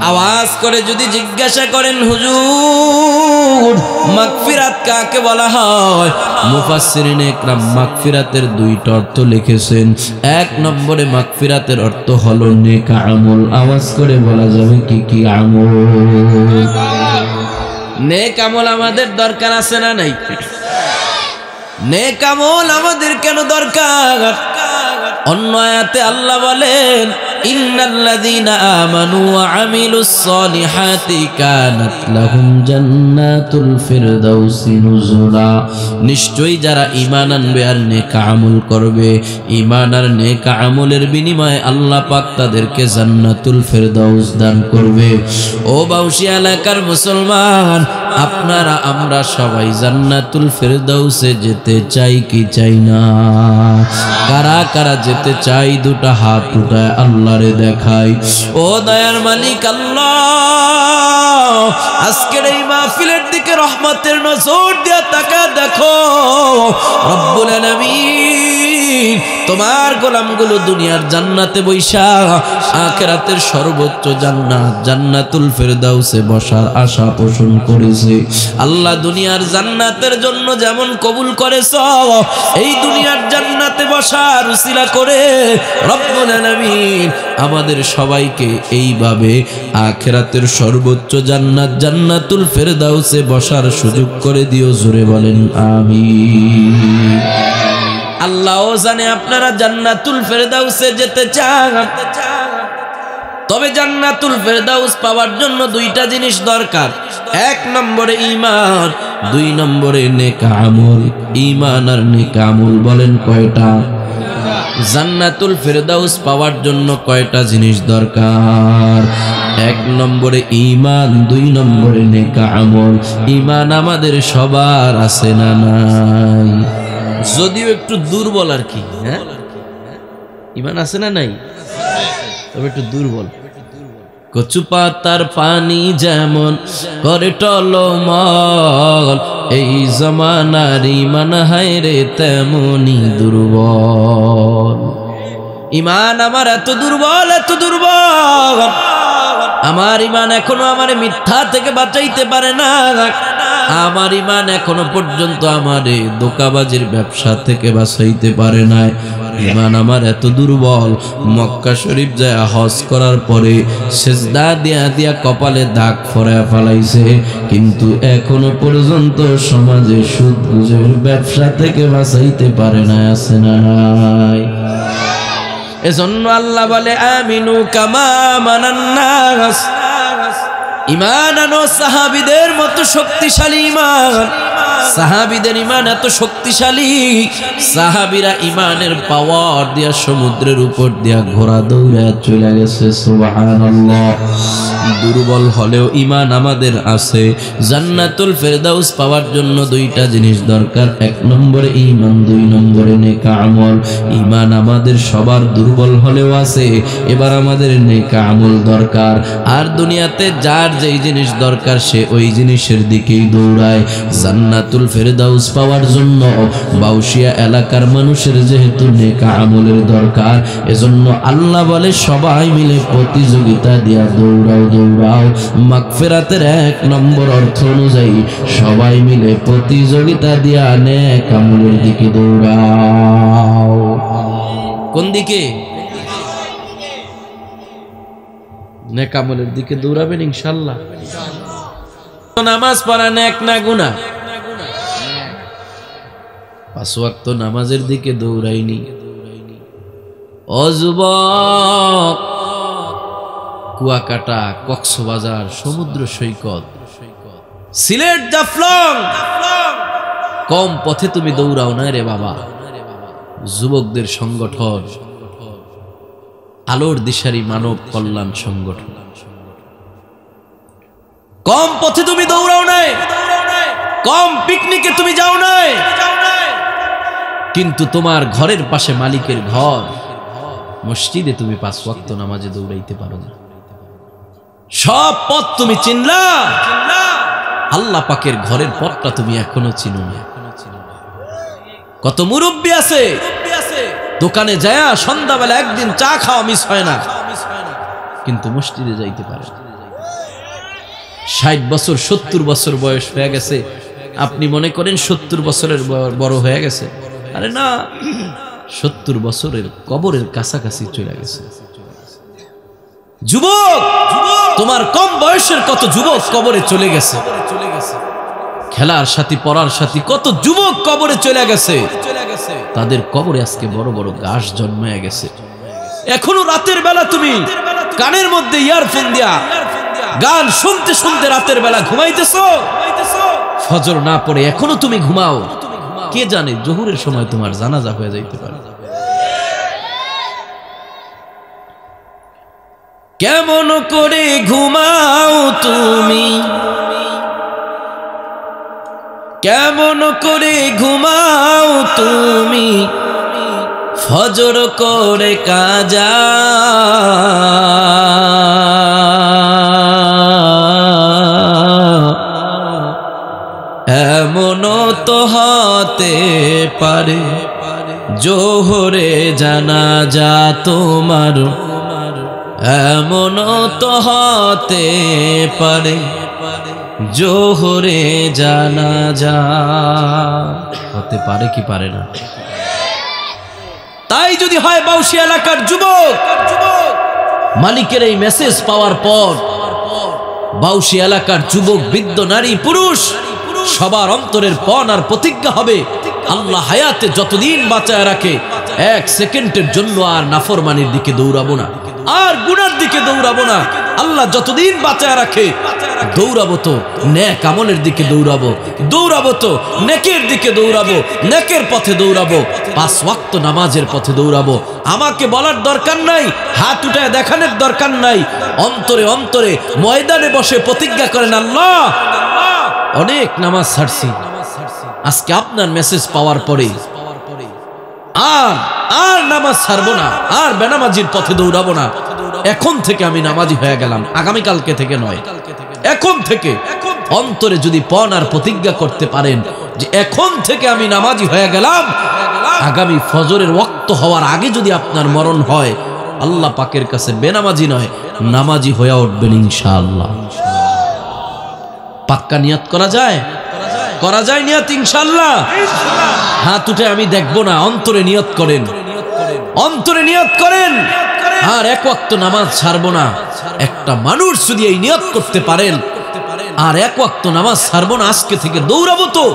আওয়াজ করে যদি জিজ্ঞাসা করেন হুজুর মাগফিরাত কাকে বলা হয়, মুফাসসিরিনে ইকরাম মাগফিরাতের দুইটা অর্থ লিখেছেন। এক নম্বরে মাগফিরাতের অর্থ হলো নেক আমল। আওয়াজ করে বলা যাবে কি কি আমল? নেক আমল আমাদের দরকার আছে না নাই? নেক আমল আমাদের কেন দরকার? অন্য আয়াতে আল্লাহ বলেন ইন্নাল্লাযীনা আমানু ওয়া আমিলুস সলিহাতি কানাত লাহুম জান্নাতুল ফিরদাউসি নুজুলা, নিশ্চয়ই যারা ঈমান আনবে আর নেক আমল করবে, ঈমান আর নেক আমলের বিনিময়ে আল্লাহ পাক তাদেরকে জান্নাতুল ফিরদাউস দান করবে। ও বাউসী এলাকার মুসলমান, আপনারা আমরা সবাই জান্নাতুল ফিরদাউসে যেতে চাই কি চাই না? কারা কারা যেতে চাই দুটা হাত উঠায় আল্লাহরে দেখাই। ও দয়ার মালিক আল্লাহ, আজকের এই মাহফিলের দিকে রহমতের নজর দিয়া তাকা দেখো। রব্বুল আলামিন তোমার গোলামগুলো দুনিয়ার জান্নাতে বৈশা আখিরাতের সর্বোচ্চ জান্নাত জান্নাতুল ফিরদাউসে বসার আশা পোষণ করেছে। আল্লাহ দুনিয়ার জান্নাতের জন্য যেমন কবুল করেছো, এই দুনিয়ার জান্নাতে বসার উসিলা করে রব্বুল আলামিন আমাদের সবাইকে এইভাবে আখিরাতের সর্বোচ্চ জান্নাত জান্নাতুল ফিরদাউসে বসার সুযোগ করে দিও। জোরে বলেন আমিন। আল্লাহও জানে আপনারা জান্নাতুল ফিরদাউসে যেতে চান, তবে জান্নাতুল ফিরদাউস পাওয়ার জন্য দুইটা জিনিস দরকার। এক নম্বরে ঈমান, দুই নম্বরে নেক আমল। ঈমান আর নেক আমল বলেন কয়টা? জান্নাতুল ফিরদাউস পাওয়ার জন্য কয়টা জিনিস দরকার? এক নম্বরে ঈমান, দুই নম্বরে নেক আমল। ঈমান আমাদের সবার আছে না নাই? যদিও একটু দুর্বল আর কি। হ্যাঁ, ঈমান আছে না নাই? তবে একটু দুর্বল। কচু পাতার পানি যেমন করে টলমল, এই জমানার ঈমান হায়রে তেমনি দুর্বল। ঈমান আমার এত দুর্বল, এত দুর্বল, আমার ঈমান এখনো আমার মিথ্যা থেকে বাঁচাইতে পারে না। আমার ঈমান এখনো পর্যন্ত আমারে ধোঁকাবাজির ব্যবসা থেকে বাঁচাইতে পারে না। ঈমান আমার এত দুর্বল, মক্কা শরীফ যায় হজ করার পরে সেজদা দিয়া দিয়া কপালে দাগ ফরায়া ফেলাইছে, কিন্তু এখনো পর্যন্ত সমাজে সুদ ঘুষের ব্যবসা থেকে বাঁচাইতে পারে না। আছে না নাই? এজন্য আল্লাহ বলে আমিনু কামা আমানান নাস। ঈমান আনো সাহাবীদের মতো শক্তিশালী ঈমান। সাহাবীদের ঈমান এত শক্তিশালী, সাহাবীরা ঈমানের পাওয়ার দিয়া সমুদ্রের উপর দিয়া ঘোড়া দৌড়ে চলে গেছে। সুবহানাল্লাহ। দুর্বল হলেও ঈমান আমাদের আছে। জান্নাতুল ফিরদাউস পাওয়ার জন্য দুইটা জিনিস দরকার। এক নম্বরে ঈমান, দুই নম্বরে নেক আমল। ঈমান আমাদের সবার দুর্বল হলেও আছে, এবার আমাদের নেক আমল দরকার। আর দুনিয়াতে যার যেই জিনিস দরকার সে ওই জিনিসের দিকেই দৌড়ায়। জান্নাতুল ফিরদাউস পাওয়ার জন্য বাউশিয়া এলাকার মানুষের যেহেতু নেক আমলের দরকার, এজন্য আল্লাহ বলে সবাই মিলে প্রতিযোগিতা দিয়া দৌড়াও দৌড়াও। মাগফিরাতের এক নম্বর অর্থ অনুযায়ী সবাই মিলে প্রতিযোগিতা দিয়া নেক আমলের দিকে দৌড়াও। কোন দিকে? নেক আমলের দিকে দৌড়াবেন ইনশাআল্লাহ। নামাজ পড়া নেক না গুনাহ? পাঁচ ওয়াক্ত নামাজের দিকে দৌড়াইনি। ও যুবক, কুয়াকাটা, কক্সবাজার, সমুদ্র সৈকত, সিলেট, জাফলং, কম পথে তুমি দৌড়াও না রে বাবা। যুবকদের সংগঠন, আলোর দিশারি মানব কল্যাণ সংগঠন, কম পথে তুমি দৌড়াও নাই, কম পিকনিকে তুমি যাও নাই, কিন্তু তোমার ঘরের পাশে মালিকের ঘর, মসজিদে তুমি 5 ওয়াক্ত নামাজে দৌড়াইতে পারো না। সব পথ তুমি চিনলা, আল্লাহ পাকের ঘরের পথটা তুমি এখনো চিনো না। কত মুরব্বী আছে দোকানে যায় সন্ধ্যাবেলা একদিন চা খাওয়া মিস হয় না, কিন্তু মসজিদে যাইতে পারে। 60 বছর 70 বছর বয়স হয়ে গেছে, আপনি মনে করেন 70 বছরের বড় হয়ে গেছে। আরে না, 70 বছরের কবরের কাছাকাছি চলে গেছে। যুবক, তোমার কম বয়সের কত যুবক কবরে চলে গেছে। খেলার সাথী, পড়ার সাথী কত যুবক কবরে চলে গেছে। তাদের কবরে আজকে বড় বড় গাছ জন্মায় গেছে। এখনো রাতের বেলা তুমি কানের মধ্যে ইয়ারফোন দিয়া গান শুনতে শুনতে রাতের বেলা ঘুমাইতেছো। ফজর না পড়ে এখনো তুমি ঘুমাও। কে জানে জোহরের সময় তোমার জানাজা হয়ে যাইতে পারে। কেমন করে ঘুমাও তুমি, কেমন করে ঘুমাও তুমি, ফজর করে কাজা। এমনও তো হতে পারে জোহরে জানাজা তোমার, এমনও তো হতে পারে জোহরে জানাজা। হতে পারে কি পারে না? তাই যদি হয় বাউসী এলাকার যুবক, মালিকের এই মেসেজ পাওয়ার পর বাউসী এলাকার যুবক, বৃদ্ধ, নারী, পুরুষ সবার অন্তরের পণ আর প্রতিজ্ঞা হবে, আল্লাহ হায়াতে যতদিন বাঁচায় রাখে 1 সেকেন্ডের জন্য আর নাফরমানির দিকে দৌড়াবো না, আর গুনার দিকে দৌড়াবো না। আল্লাহ যতদিন বাঁচায় রাখে দৌড়াবো তো নেক আমলের দিকে দৌড়াবো, দৌড়াবো তো নেকের দিকে দৌড়াবো, নেকের পথে দৌড়াবো, 5 ওয়াক্ত নামাজের পথে দৌড়াবো। আমাকে বলার দরকার নাই, হাত উঠায় দেখানোর দরকার নাই। অন্তরে অন্তরে ময়দানে বসে প্রতিজ্ঞা করেন, আল্লাহ অনেক নামাজ ছাড়ছি, আজকে আপনার মেসেজ পাওয়ার পরে আর নামাজ ছাড়বো না, আর বেনামাজির পথে দৌড়াবো না। এখন থেকে আমি নামাজি হয়ে গেলাম, আগামীকালকে থেকে নয়, এখন থেকে। অন্তরে যদি পণ আর প্রতিজ্ঞা করতে পারেন যে এখন থেকে আমি নামাজি হয়ে গেলাম, আগামী ফজরের ওয়াক্ত হওয়ার আগে যদি আপনার মরণ হয়, আল্লাহ পাকের কাছে বেনামাজি নয় নামাজি হয়ে উঠবেন ইনশাআল্লাহ। পাক্কা নিয়ত করা যায়? করা যায় নিয়ত ইনশাআল্লাহ? হাত উঠে আমি দেখবো না, অন্তরে নিয়ত করেন, অন্তরে নিয়ত করেন। আর 1 ওয়াক্ত নামাজ ছাড়বো না। একটা মানুষ যদি এই নিয়ত করতে পারেন, আর 1 ওয়াক্ত নামাজ ছাড়বো না, আজকে থেকে দৌড়াবো তো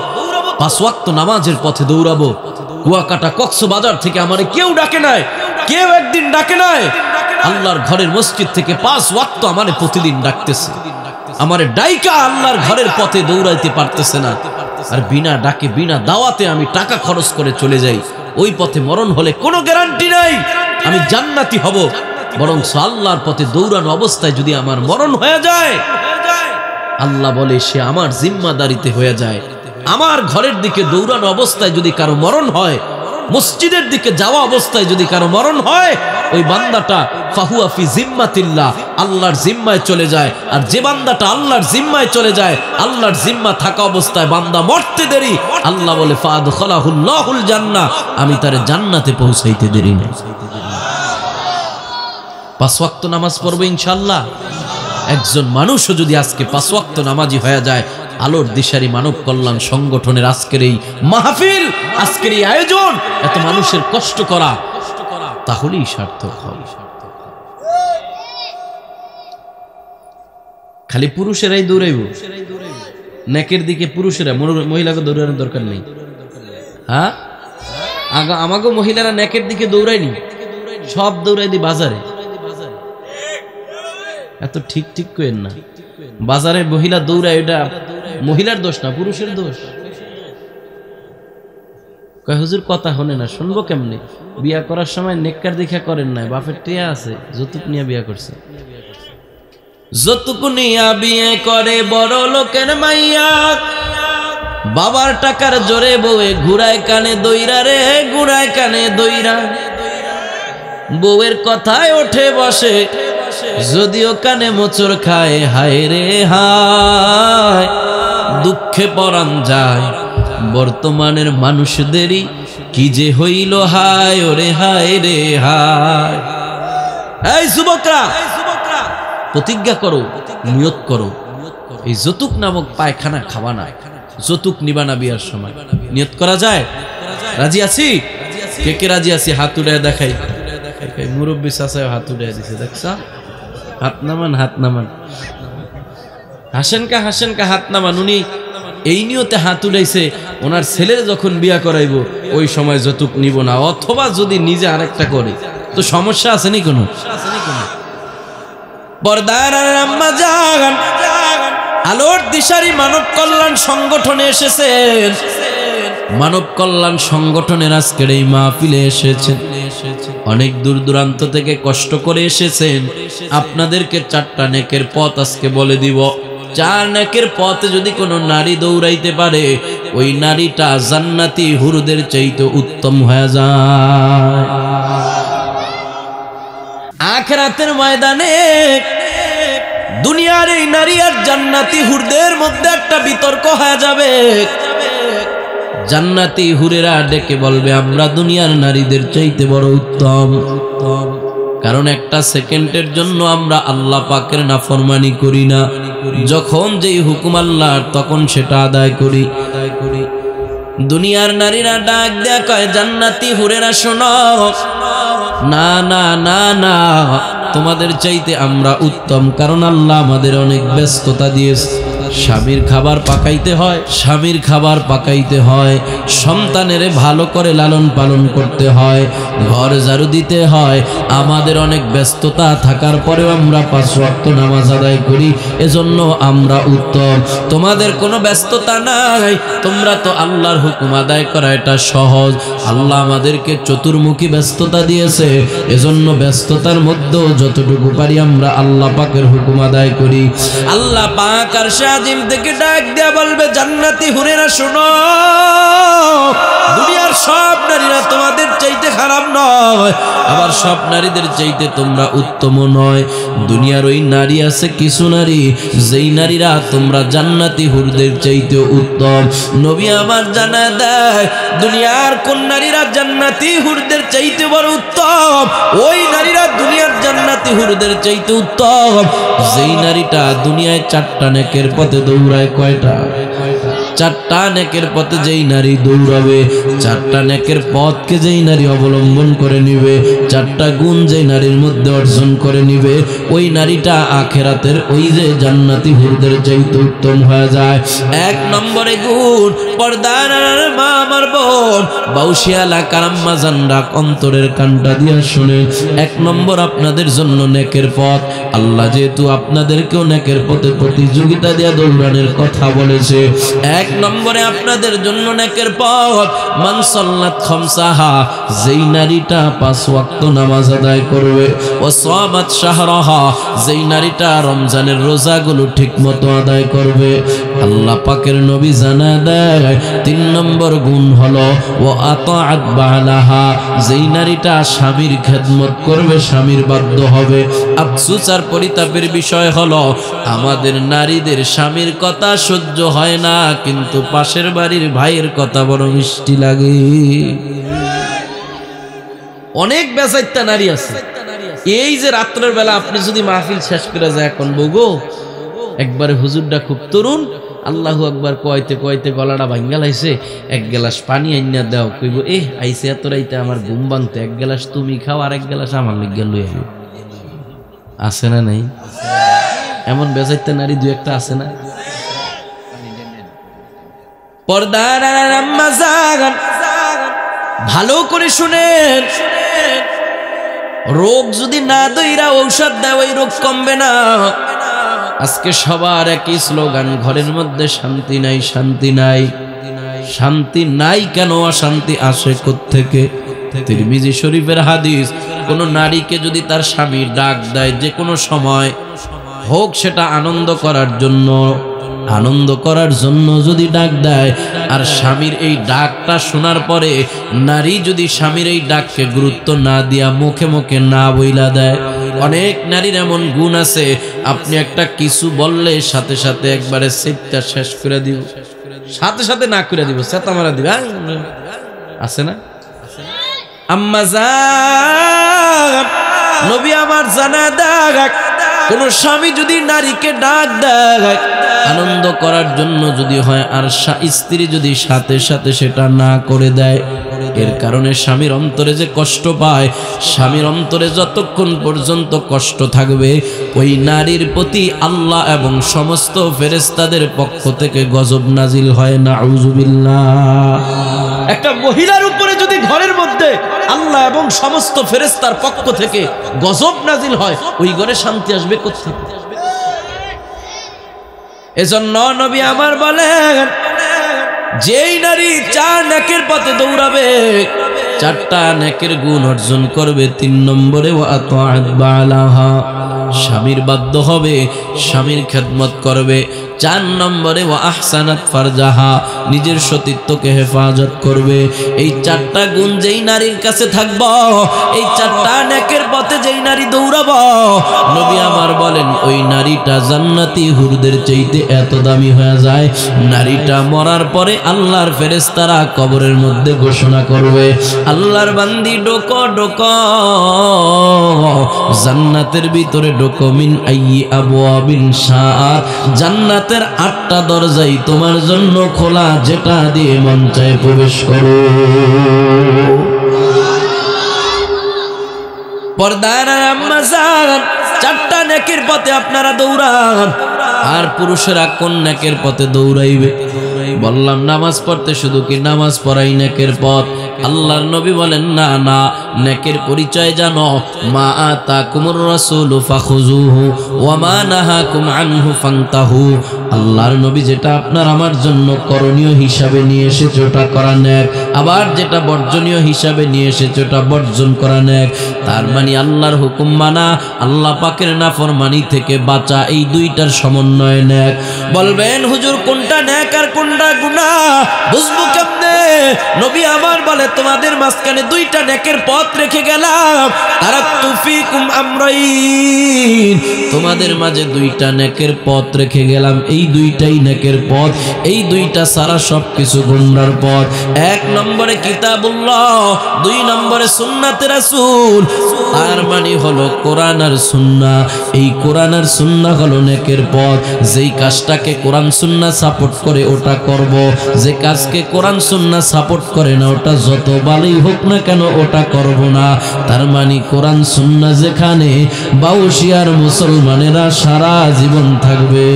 5 ওয়াক্ত নামাজের পথে দৌড়াবো। কুয়াকাটা, কক্সবাজার থেকে আমারে কেউ ডাকে নাই, কেউ একদিন ডাকে নাই। আল্লাহর ঘরের মসজিদ থেকে 5 ওয়াক্ত আমারে প্রতিদিন ডাকতেছে। আমারে ডাইকা আল্লাহর ঘরের পথে দৌড়াইতে পারতেছে না। আর বিনা ডাকে, বিনা দাওয়াতে আমি টাকা খরচ করে চলে যাই। ওই পথে মরণ হলে কোনো গ্যারান্টি নাই আমি জান্নাতি হব। বরং আল্লাহর পথে দৌড়ানো অবস্থায় যদি আমার মরণ হয়ে যায়, আল্লাহ বলে সে আমার জিম্মাদারিতে হয়ে যায়। আমার ঘরের দিকে দৌড়ানো অবস্থায় যদি কারো মরণ হয়, মসজিদের দিকে যাওয়া অবস্থায় যদি কারো মরণ হয়, ওই বান্দাটা ফাহুয়া ফি জিম্মাতিল্লাহ, আল্লাহর জিম্মায় চলে যায়। আর যে বান্দাটা আল্লাহর জিম্মায় চলে যায়, আল্লাহর জিম্মা থাকা অবস্থায় বান্দা মরতে দেরি, আল্লাহ বলে ফাদখালাহুল্লাহুল জান্নাহ, আমি তারে জান্নাতে পৌঁছাইতে দেরি না। 5 ওয়াক্ত নামাজ পড়বো ইনশাআল্লাহ। একজন মানুষও যদি আজকে 5 ওয়াক্ত নামাজি হয়ে যায়, আলোর দিশারি মানব কল্যাণ সংগঠনের আজকের এই মাহফিল, আজকের এই আয়োজন, এত মানুষের কষ্ট করা, তাহলেই সার্থক হবে। খালি পুরুষেরাই দৌড়াইব নেকের দিকে, পুরুষেরা, মহিলাকে দৌড়ানোর দরকার নেই। হ্যাঁ, আমাকে মহিলারা নেকের দিকে দৌড়ায়নি, সব দৌড়াই দি বাজারে। এত ঠিক ঠিক করেন না। বাজারে মহিলা দৌড়ায়, এটা মহিলার দোষ না, পুরুষের দোষ। কয় হুজুর কথা হনে না, শুনবো কেমনে? বিয়া করার সময় নেককার দেখা করেন নাই, বাপের টিয়া আছে, যৌতুক নিয়ে বিয়া করছে। যৌতুক নিয়া বিয়ে করে বড় লোকের মাইয়া, বাবার টাকার জোরে বউয়ে ঘুরায় কানে দইরা রে, ঘুরায় কানে দইরা। বউয়ের কথায় ওঠে বসে, যদিও কানে মোচড় খায়। হায় রে হায়, দুঃখে পরাণ যায় বর্তমানের মানুষদেরই কি যে হইল। হায় ওরে হায় রে হায়। এই যুবকরা, প্রতিজ্ঞা করো, নিয়ত করো, এই যৌতুক নামক পায়খানা খাওয়া না, যৌতুক নিবা না বিয়ার সময়। নিয়ত করা যায়? রাজি আছি? কে কে রাজি আছি? হাত উড়ায় দেখাই। মুরব্বী চাচায় হাত উড়ায় দিছে, দেখছা? হাত নামান, হাত নামান। হাসেন কা, হাসেন কা, হাত নামান। উনি এই নিয়তে হাত উড়াইছে, ওনার ছেলের যখন বিয়া করাইব ওই সময় যৌতুক নিব না, অথবা যদি নিজে আরেকটা করে তো সমস্যা আছে নি কোনো? পর্দার আম্মা জান, আলোর দিশারি মানব কল্যাণ সংগঠনে এসেছেন। মানব কল্যাণ সংগঠনের আজকের এই মাহফিলে এসেছেন, অনেক দূর দূরান্ত থেকে কষ্ট করে এসেছেন। আপনাদেরকে 4টা নেকের পথ আজকে বলে দিব। 4 নেকের পথে যদি কোনো নারী দৌড়াইতে পারে, ওই নারীটা জান্নাতি হুরদের চাইতে উত্তম হয়ে যায়। আখিরাতের ময়দানে দুনিয়ার এই নারী আর জান্নাতি হুরদের মধ্যে একটা বিতর্ক হয়ে যাবে। জান্নাতি হুরেরা ডেকে বলবে, আমরা দুনিয়ার নারীদের চাইতে বড় উত্তম। কারণ একটা সেকেন্ডের জন্য আমরা আল্লাহ পাকের নাফরমানি করি না। যখন যেই হুকুম আল্লাহর, তখন সেটা আদায় করি। দুনিয়ার নারীরা ডাক দেয়া কয়, জান্নাতি হুরেরা শোনো, না না না না, তোমাদের চাইতে আমরা উত্তম। কারণ আল্লাহ আমাদের অনেক ব্যস্ততা দিয়েছে। স্বামীর খাবার পাকাইতে হয়, স্বামীর খাবার পাকাইতে হয়, সন্তানের ভালো করে লালন পালন করতে হয়, ঘর ঝাড়ু দিতে হয়। আমাদের অনেক ব্যস্ততা থাকার পরেও আমরা 5 ওয়াক্ত নামাজ আদায় করি, এজন্য আমরা উত্তম। তোমাদের কোনো ব্যস্ততা নাই, তোমরা তো আল্লাহর হুকুম আদায় করা এটা সহজ। আল্লাহ আমাদেরকে চতুর্মুখী ব্যস্ততা দিয়েছে, এজন্য ব্যস্ততার মধ্যেও যতটুকু পারি আমরা আল্লাহ পাকের হুকুম আদায় করি। আল্লাহ পাক আর শাজিম থেকে ডাক দেয়া বলবে, জান্নাতি হুরেরা শোনো, দুনিয়ার সব নারীরা তোমাদের চাইতে খারাপ নয়, আবার সব নারীদের চাইতে তোমরা উত্তম নয়। দুনিয়ার ওই নারী আছে কিছু নারী, যেই নারীরা তোমরা জান্নাতি হুরদের চাইতে উত্তম। নবী আমার জানা দেয়, দুনিয়ার কোন নারীরা জান্নাতি হুরদের চাইতে বড় উত্তম, ওই নারীরা দুনিয়ার জান্নাতি হুরদের চাইতে উত্তম। যেই নারীটা দুনিয়ায় 4টা নেকের পথে দৌড়ায়। কয়টা? 4টা নেকের পথে যেই নারী দৌড়াবে, 4টা নেকের পথকে যেই নারী অবলম্বন করে নিবে, 4টা গুণ যেই নারীর মধ্যে অর্জন করে নিবে, ওই নারীটা আখিরাতের ওই যে জান্নাতি হুরদের চাইতে উত্তম হয়ে যায়। 1 নম্বরে গুণ, পর্দার মা আমার বোন, বাউশিয়ালা কারাম্মা জানরা অন্তরের কানটা দিয়া শুনে, 1 নম্বর আপনাদের জন্য নেকের পথ। আল্লাহ যেহেতু আপনাদেরকেও নেকের পথে প্রতিযোগিতা দিয়া দৌড়ানোর কথা বলেছে, 1 নম্বরে আপনাদের জন্য নেকের পথ, মান সাল্লাত খামসাহা, যেই নারীটা 5 ওয়াক্ত নামাজ আদায় করবে, ও সামাত শাহরাহা, যেই নারীটা রমজানের রোজাগুলো ঠিকমতো আদায় করবে। আল্লাহ পাকের নবী জানা দেয় 3 নম্বর গুণ হলো ও আতাআত বালাহা, যেই নারীটা স্বামীর খেদমত করবে, স্বামীর বাধ্য হবে। আফসোস আর পরিতাপের বিষয় হলো, আমাদের নারীদের স্বামীর কথা সহ্য হয় না, কিন্তু পাশের বাড়ির ভাইয়ের কথা বড় মিষ্টি লাগে। অনেক বেজাইত্যা নারী আছে। এই যে রাত্রের বেলা আপনি যদি মাহফিল শেষ করে যায়, এখন বগো একবারে হুজুরটা খুব তরুণ, আল্লাহু আকবার কইতে কইতে গলাটা ভাঙ্গা লাইছে, 1 গ্লাস পানি আইনা দাও। কইব, আইছে এত রাইতে আমার ঘুম ভাঙতে, 1 গ্লাস তুমি খাও আর 1 গ্লাস আমার লিগা লই আইও। আছে না নাই? এমন বেজাইত্যা নারী 2-1টা আছে না? পর্দার আম্মা জান, ভালো করে শুনেন, রোগ যদি না দইরা ঔষধ দেয় ওই রোগ কমবে না। আজকে সবার একই স্লোগান, ঘরের মধ্যে শান্তি নাই, শান্তি নাই। শান্তি নাই কেন? অশান্তি আসে কোত্থেকে? তিরমিজি শরীফের হাদিস, কোন নারীকে যদি তার স্বামী ডাক দেয় যে কোনো সময় হোক, সেটা আনন্দ করার জন্য যদি ডাক দেয়, আর স্বামীর এই ডাকটা শোনার পরে নারী যদি স্বামীর এই ডাককে গুরুত্ব না দিয়া মুখে মুখে না বইলা দেয়, অনেক নারীর এমন গুণ আছে, আপনি একটা কিছু বললে সাথে সাথে একবারে সেটটা শেষ করে দিব, সাথে সাথে না করে দিব, সেটা মারা দিবে, আছে না? আম্মা জান, নবী আমার জানা দেখ, কোন স্বামী যদি নারীকে ডাক দেয় আনন্দ করার জন্য যদি হয়, আর স্ত্রী যদি সাথে সাথে সেটা না করে দেয়, এর কারণে স্বামীর অন্তরে যে কষ্ট পায়, স্বামীর অন্তরে যতক্ষণ পর্যন্ত কষ্ট থাকবে, ওই নারীর প্রতি আল্লাহ এবং সমস্ত ফেরেশতাদের পক্ষ থেকে গজব নাজিল হয় না। আউযুবিল্লাহ। একটা মহিলার উপরে যদি ঘরের মধ্যে আল্লাহ এবং সমস্ত ফেরেশতার পক্ষ থেকে গজব নাজিল হয়, ওই ঘরে শান্তি আসবে কোথায়? এজন্য নবী আমার বলেন, যেই নারী 4 নেকের পথে দৌড়াবে, 4টা নেকের গুণ অর্জন করবে। 3 নম্বরে ওয়া আতাআত বালাহা, স্বামীর বাধ্য হবে, স্বামীর খেদমত করবে। 4 নম্বরে ওয়া আহসানাত ফারজাহা, নিজের সতীত্বকে হেফাজত করবে। এই 4টা গুণ যেই নারীর কাছে থাকবে, এই 4টা নেকের পথে যেই নারী দৌড়াবে, নবী আমার বলেন ওই নারীটা জান্নাতি হুরদের চাইতে এত দামি হয়ে যায়, নারীটা মরার পরে আল্লাহর ফেরেশতারা কবরের মধ্যে ঘোষণা করবে, আল্লাহর বান্দি ডোকো ডোকো, জান্নাতের ভিতরে ডোকো, মিন আইয়ি আবওয়াবিন শাআ, জান্নাতের 8টা দরজাই তোমার জন্য খোলা, যেটা দিয়ে মন চায় প্রবেশ করো। পর্দার আম্মা জান, 4টা নেকের পথে আপনারা দৌড়ান। আর পুরুষেরা কোন নেকের পথে দৌড়াইবে? বললাম নামাজ পড়তে, শুধু কি নামাজ পড়াই নেকের পথ? আল্লাহর নবী বলেন না না, নেকের পরিচয় জানো, মা আতাকুমুর রাসূলু ফাখুযুহু ওয়া মা নাহাকুম আনহু ফান্তাহু। আল্লাহর নবী যেটা আপনার আমার জন্য করণীয় হিসাবে নিয়ে এসেছে ওটা করা নেক, আবার যেটা বর্জনীয় হিসাবে নিয়ে এসেছে ওটা বর্জন করা নেক। তার মানে আল্লাহর হুকুম মানা, আল্লাহ পাকের নাফরমানি থেকে বাঁচা, এই দুইটার সমন্বয় নেক। বলবেন হুজুর কোনটা নেক আর কোনটা গুনাহ বুঝবো কেমনে? নবী আমার বলে তোমাদের মাঝখানে 2টা নেকের পথ রেখে গেলাম, তারাকতু ফীকুম আমরাইন, তোমাদের মাঝে 2টা নেকের পথ রেখে গেলাম, এই 2টাই নেকের পথ, এই 2টা সারা সবকিছু গুমরার পথ। 1 নম্বরে কিতাবুল্লাহ, 2 নম্বরে সুন্নাতে রাসূল। তার মানে হলো কোরআন আর সুন্নাহ, এই কোরআন আর সুন্নাহ হলো নেকের পথ। যেই কাজটাকে কোরআন সুন্নাহ সাপোর্ট করে ওটা করব, যে কাজকে কোরআন সুন্নাহ সাপোর্ট করে না ওটা যত ভালোই হোক না কেন ওটা করব না। তার মানে কোরআন সুন্নাহ যেখানে, বাউশিয়ার মুসলমানেরা সারা জীবন থাকবে।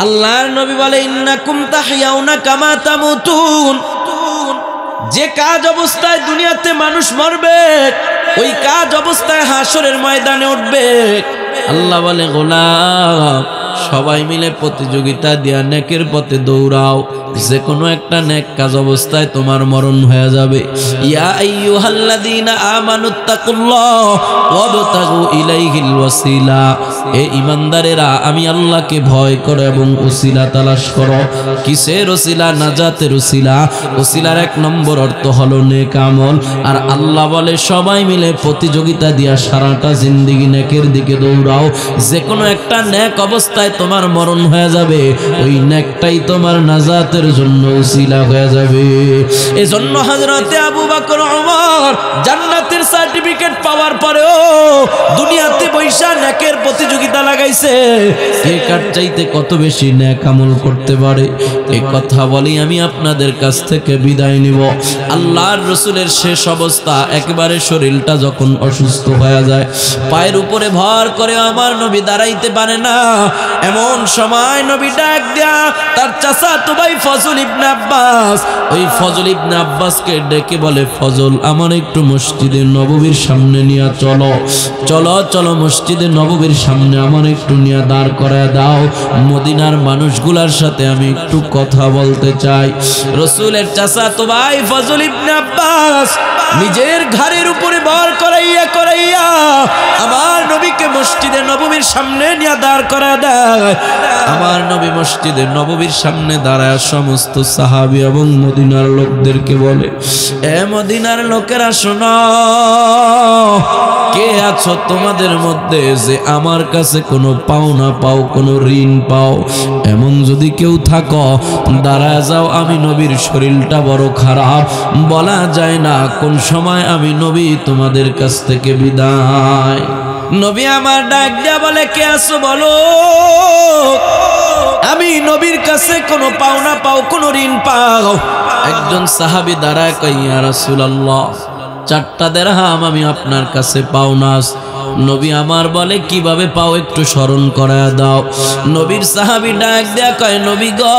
আল্লাহর নবী বলে ইন্নাকুম তাহইয়াউনা কামা তামুতুন, যে কাজ অবস্থায় দুনিয়াতে মানুষ মরবে, ওই কাজ অবস্থায় হাসরের ময়দানে উঠবে। আল্লাহ বলে গোলাম, সবাই মিলে প্রতিযোগিতা দিয়া নেকের পথে দৌড়াও, যে কোনো একটা নেক কাজ অবস্থায় তোমার মরণ হয়ে যাবে। ইয়া আইয়ুহাল্লাযীনা আমানুত্তাকুল্লাহ ওয়াবতাগু ইলাইহিল ওয়াসিলা, এ ঈমানদারেরা আমি আল্লাহকে ভয় করো এবং ওসিলা তালাশ করো। কিসের ওসিলা? নাজাতের ওসিলা। ওসিলার 1 নম্বর অর্থ হলো নেক আমল। আর আল্লাহ বলে সবাই মিলে প্রতিযোগিতা দিয়া সারাটা জিন্দেগি নেকের দিকে দৌড়াও, যে কোনো একটা নেক অবস্থায় তোমার মরণ হয়ে যাবে, ওই নেকটাই তোমার নাজাতের জন্য উসিলা হয়ে যাবে। এজন্য হযরতে আবু বকর ওমর জান্নাতের সার্টিফিকেট পাওয়ার পরেও দুনিয়াতে বৈশা নেকের প্রতিযোগিতা লাগাইছে, কে কার চাইতে কত বেশি নেক আমল করতে পারে। এই কথা বলি আমি আপনাদের কাছ থেকে বিদায় নিব। আল্লাহর রাসূলের শেষ অবস্থা, একেবারে শরীরটা যখন অসুস্থ হয়ে যায়, পায়ের উপরে ভর করে আমার নবী দাঁড়াইতে পারে না, এমন সময় নবী ডাক দিয়া তার চাচাতো ভাই ফজল ইবনে আব্বাস, ওই ফজল ইবনে আব্বাসকে ডেকে বলে, ফজল আমার একটু মসজিদে নববীর সামনে নিয়ে চলো, চলো চলো মসজিদে নববীর সামনে আমার একটু নিয়ে দাঁড় করায় দাও, মদিনার মানুষগুলার সাথে আমি একটু কথা বলতে চাই। রাসূলের চাচাতো ভাই ফজল ইবনে আব্বাস নিজের ঘাড়ের উপরে ভর করাইয়া করাইয়া আমার নবীকে মসজিদে নববীর সামনে নিয়ে দাঁড় করা দেয়। আমার নবী মসজিদে নববীর সামনে দাঁড়ায় সমস্ত সাহাবী এবং মদিনার লোকদেরকে বলে, এ মদিনার লোকেরা শোনো, কে আছো তোমাদের মধ্যে যে আমার কাছে কোনো পাওনা পাও, কোনো ঋণ পাও, এমন যদি কেউ থাকো দাঁড়ায় যাও। আমি নবীর শরীরটা বড় খারাপ, বলা যায় না কোন সময় আমি নবী তোমাদের কাছ থেকে বিদায়। নবী আমার ডাক দিয়া বলে, কে আছো বলো, আমি নবীর কাছে কোনো পাওনা পাও, কোনো ঋণ পাও। একজন সাহাবী দাঁড়ায় কই, ইয়া রাসূলুল্লাহ 4টা দিরহাম আমি আপনার কাছে পাওনা। নবী আমার বলে, কিভাবে পাও একটু স্মরণ করায় দাও। নবীর সাহাবী ডাক দেয়া কয়, নবী গো,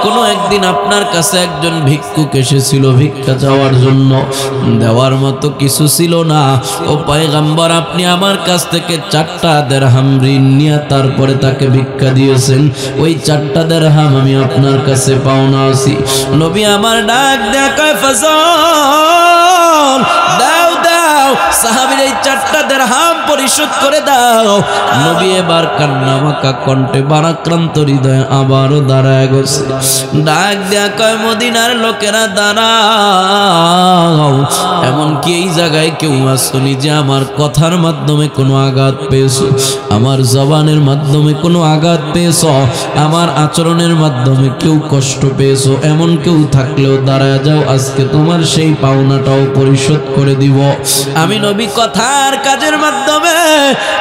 কোনো একদিন আপনার কাছে একজন ভিক্ষুক এসেছিল ভিক্ষা চাওয়ার জন্য, দেওয়ার মতো কিছু ছিল না। ও পয়গম্বর, আপনি আমার কাছ থেকে 4টা দিরহাম ঋণ নিয়ে তারপরে তাকে ভিক্ষা দিয়েছেন, ওই 4টা দিরহাম আমি আপনার কাছে পাওনা আছি। নবী আমার ডাক দেয়া কয়, ফজল দাও দাও, সাহাবীর এই 4টা দিরহাম পরিশোধ করে দাও। নবী এবার কান্নামাখা কণ্ঠে ভারাক্রান্ত হৃদয়ে আবারও দাঁড়ায় গেছে। ডাক দেয়া কয়, মদিনার লোকেরা দাঁড়াও, এমনকি এই জায়গায় কেউ আসনি যে আমার কথার মাধ্যমে কোনো আঘাত পেয়েছো, আমার জবানের মাধ্যমে কোনো আঘাত পেয়েছো, আমার আচরণের মাধ্যমে কেউ কষ্ট পেয়েছো, এমন কেউ থাকলেও দাঁড়ায় যাও, আজকে তোমার সেই পাওনাটাও পরিশোধ করে দিব। আমি নবী কথার কাজের মাধ্যমে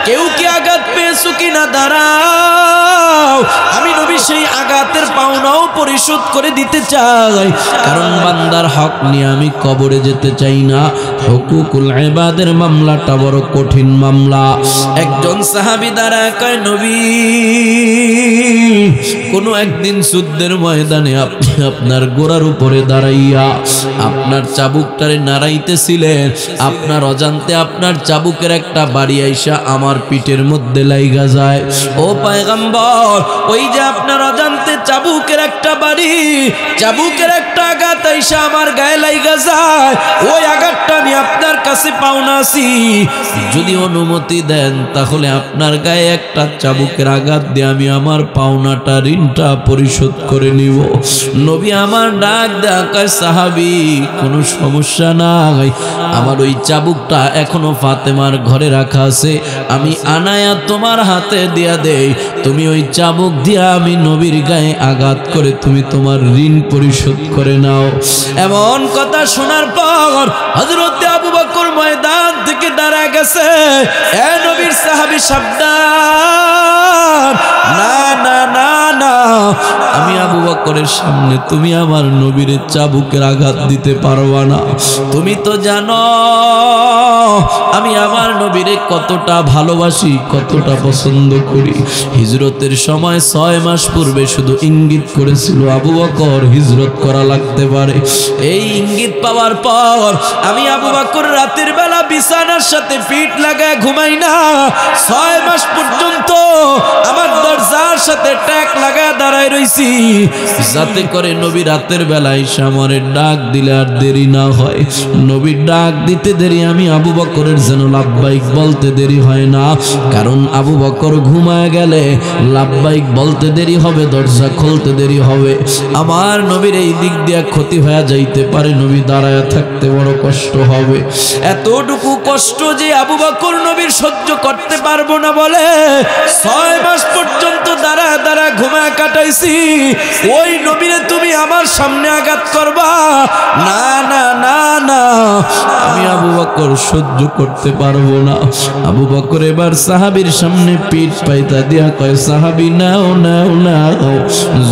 কেউ কি আঘাত পেয়েছো কিনা দাঁড়াও, আমি নবী সেই আঘাতের পাওনাও পরিশোধ করে দিতে চাই। কারণ বান্দার হক নিয়ে আমি কবরে যেতে চাই না। হুকুকুল ইবাদের মামলাটা বড় কঠিন মামলা। একজন সাহাবী দাঁড়ায় কয়, নবী কোনো একদিন যুদ্ধের ময়দানে আপনি আপনার গোড়ার উপরে দাঁড়াইয়া আপনার চাবুকটারে নাড়াইতেছিলেন, আপনার অজান্তে আপনার চাবুকের একটা বাড়ি আইসা আমার পিঠের মধ্যে লাইগা যায়। ও পয়গম্বর, ওই যে আপনার অজান্তে চাবুকের একটা বাড়ি, চাবুকের একটা আঘাত আইসা আমার গায়ে লাইগা যায়, ওই আঘাতটা আমি আপনার কাছে পাওনা আছি। যদি অনুমতি দেন তাহলে আপনার গায়ে একটা চাবুকের আঘাত দিয়ে আমি আমার পাওনাটা, ঋণটা পরিশোধ করে নিব। নবী আমার ডাক দেয়া কয়, সাহাবী কোনো সমস্যা নাই, আমার ওই চাবুকটা এখনো ফাতেমার ঘরে রাখা আছে, আমি আনায়া তোমার হাতে দিয়া দেই, তুমি ওই চাবুক দিয়া আমি নবীর গায়ে আঘাত করে তুমি তোমার ঋণ পরিশোধ করে নাও। এমন কথা শোনার পর হযরত আবু বকর ময়দান থেকে দাঁড়া গেছে। এ নবীর সাহাবী সাবধান, না না না না, আমি আবু বকরের সামনে তুমি আমার নবীর চাবুকের আঘাত দিতে পারবা না। তুমি তো জানো আমি আমার নবীরে কতটা ভালোবাসি, কতটা পছন্দ করি। হিজরতের সময় 6 মাস পূর্বে শুধু ইঙ্গিত করেছিল আবু বকর হিজরত করা লাগতে পারে। এই ইঙ্গিত পাওয়ার পর আমি আবু বকর রাতের বেলা বিছানার সাথে পিঠ লাগায় ঘুমাই না। 6 মাস পর্যন্ত আমার দরজার সাথে ট্যাক লাগায় দাঁড়ায় রইছি, যাতে করে নবী রাতের বেলায় সামরে ডাক দিলে আর দেরি না হয়। নবী ডাক দিতে দেরি, আমি আবু বকরের যেন লাব্বাইক বলতে দেরি হয় না। কারণ আবু বকর ঘুমায় গেলে লাব্বাইক বলতে দেরি হবে, দরজা খুলতে দেরি হবে, আমার নবীর এই দিক দিয়ে ক্ষতি হয়ে যাইতে পারে, নবী দাঁড়ায় থাকতে বড় কষ্ট হবে। এতটুকু কষ্ট যে আবু বকর নবীর সহ্য করতে পারবো না বলে 6 মাস পর্যন্ত দাঁড়া দাঁড়া ঘুমায় কাটাইছি। ওই নবীরে তুমি আমার সামনে আঘাত করবা, না না না না, আমি আবু বকর সহ্য করতে পারবো না। আবু বকর এবার সাহাবীর সামনে পিঠ পাইতা দিয়া কয়, সাহাবী নাও নাও নাও,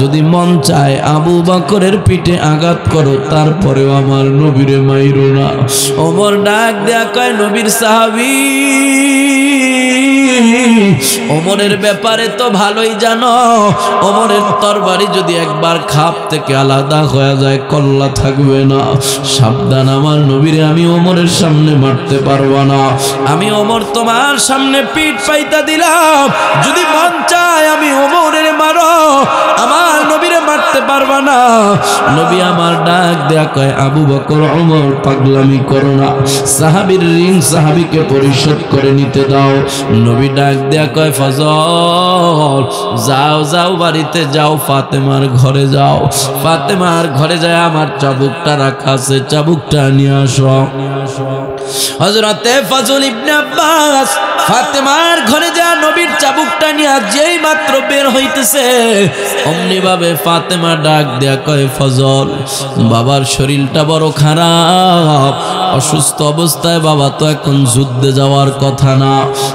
যদি মন চায় আবু বকরের পিঠে আঘাত করো, তারপরেও আমার নবীরে মাইরো না। ওমর ডাক দেয়া কয়, নবীর সাহাবী ওমরের ব্যাপারে তো ভালোই জানো, ওমরের তরবারি যদি একবার খাপ থেকে আলাদা হয়ে যায় কল্লা থাকবে না। সাবধান আমার নবীরে আমি ওমরের সামনে মারতে পারবো না। আমি ওমর তোমার সামনে পিঠ পাইতা দিলাম, যদি মন চায় আমি ওমরের মারো, আমার নবীরে মারতে পারবা না। নবী আমার ডাক দেয়া কয়, আবু বকর ওমর পাগলামি করো না, সাহাবীর ঋণ সাহাবীকে পরিশোধ করে নিতে দাও। নবী ডাক দেয়া কয়, ফজল যাও যাও বাড়িতে যাও, ফাতেমার ঘরে যাও, ফাতেমার ঘরে যায় আমার চাবুকটা রাখা আছে, চাবুকটা নিয়ে আসো। হযরতে ফজল ইবনে আব্বাস ফাতেমার ঘরে যা নবীর চাবুকটা নিয়ে যেই মাত্র বের হইতেছে, অমনি ভাবে ফাতেমা ডাক দেয়া কয়, ফজল বাবার শরীরটা বড় খারাপ, অসুস্থ অবস্থায়, বাবা তো এখন যুদ্ধে যাওয়ার কথা না,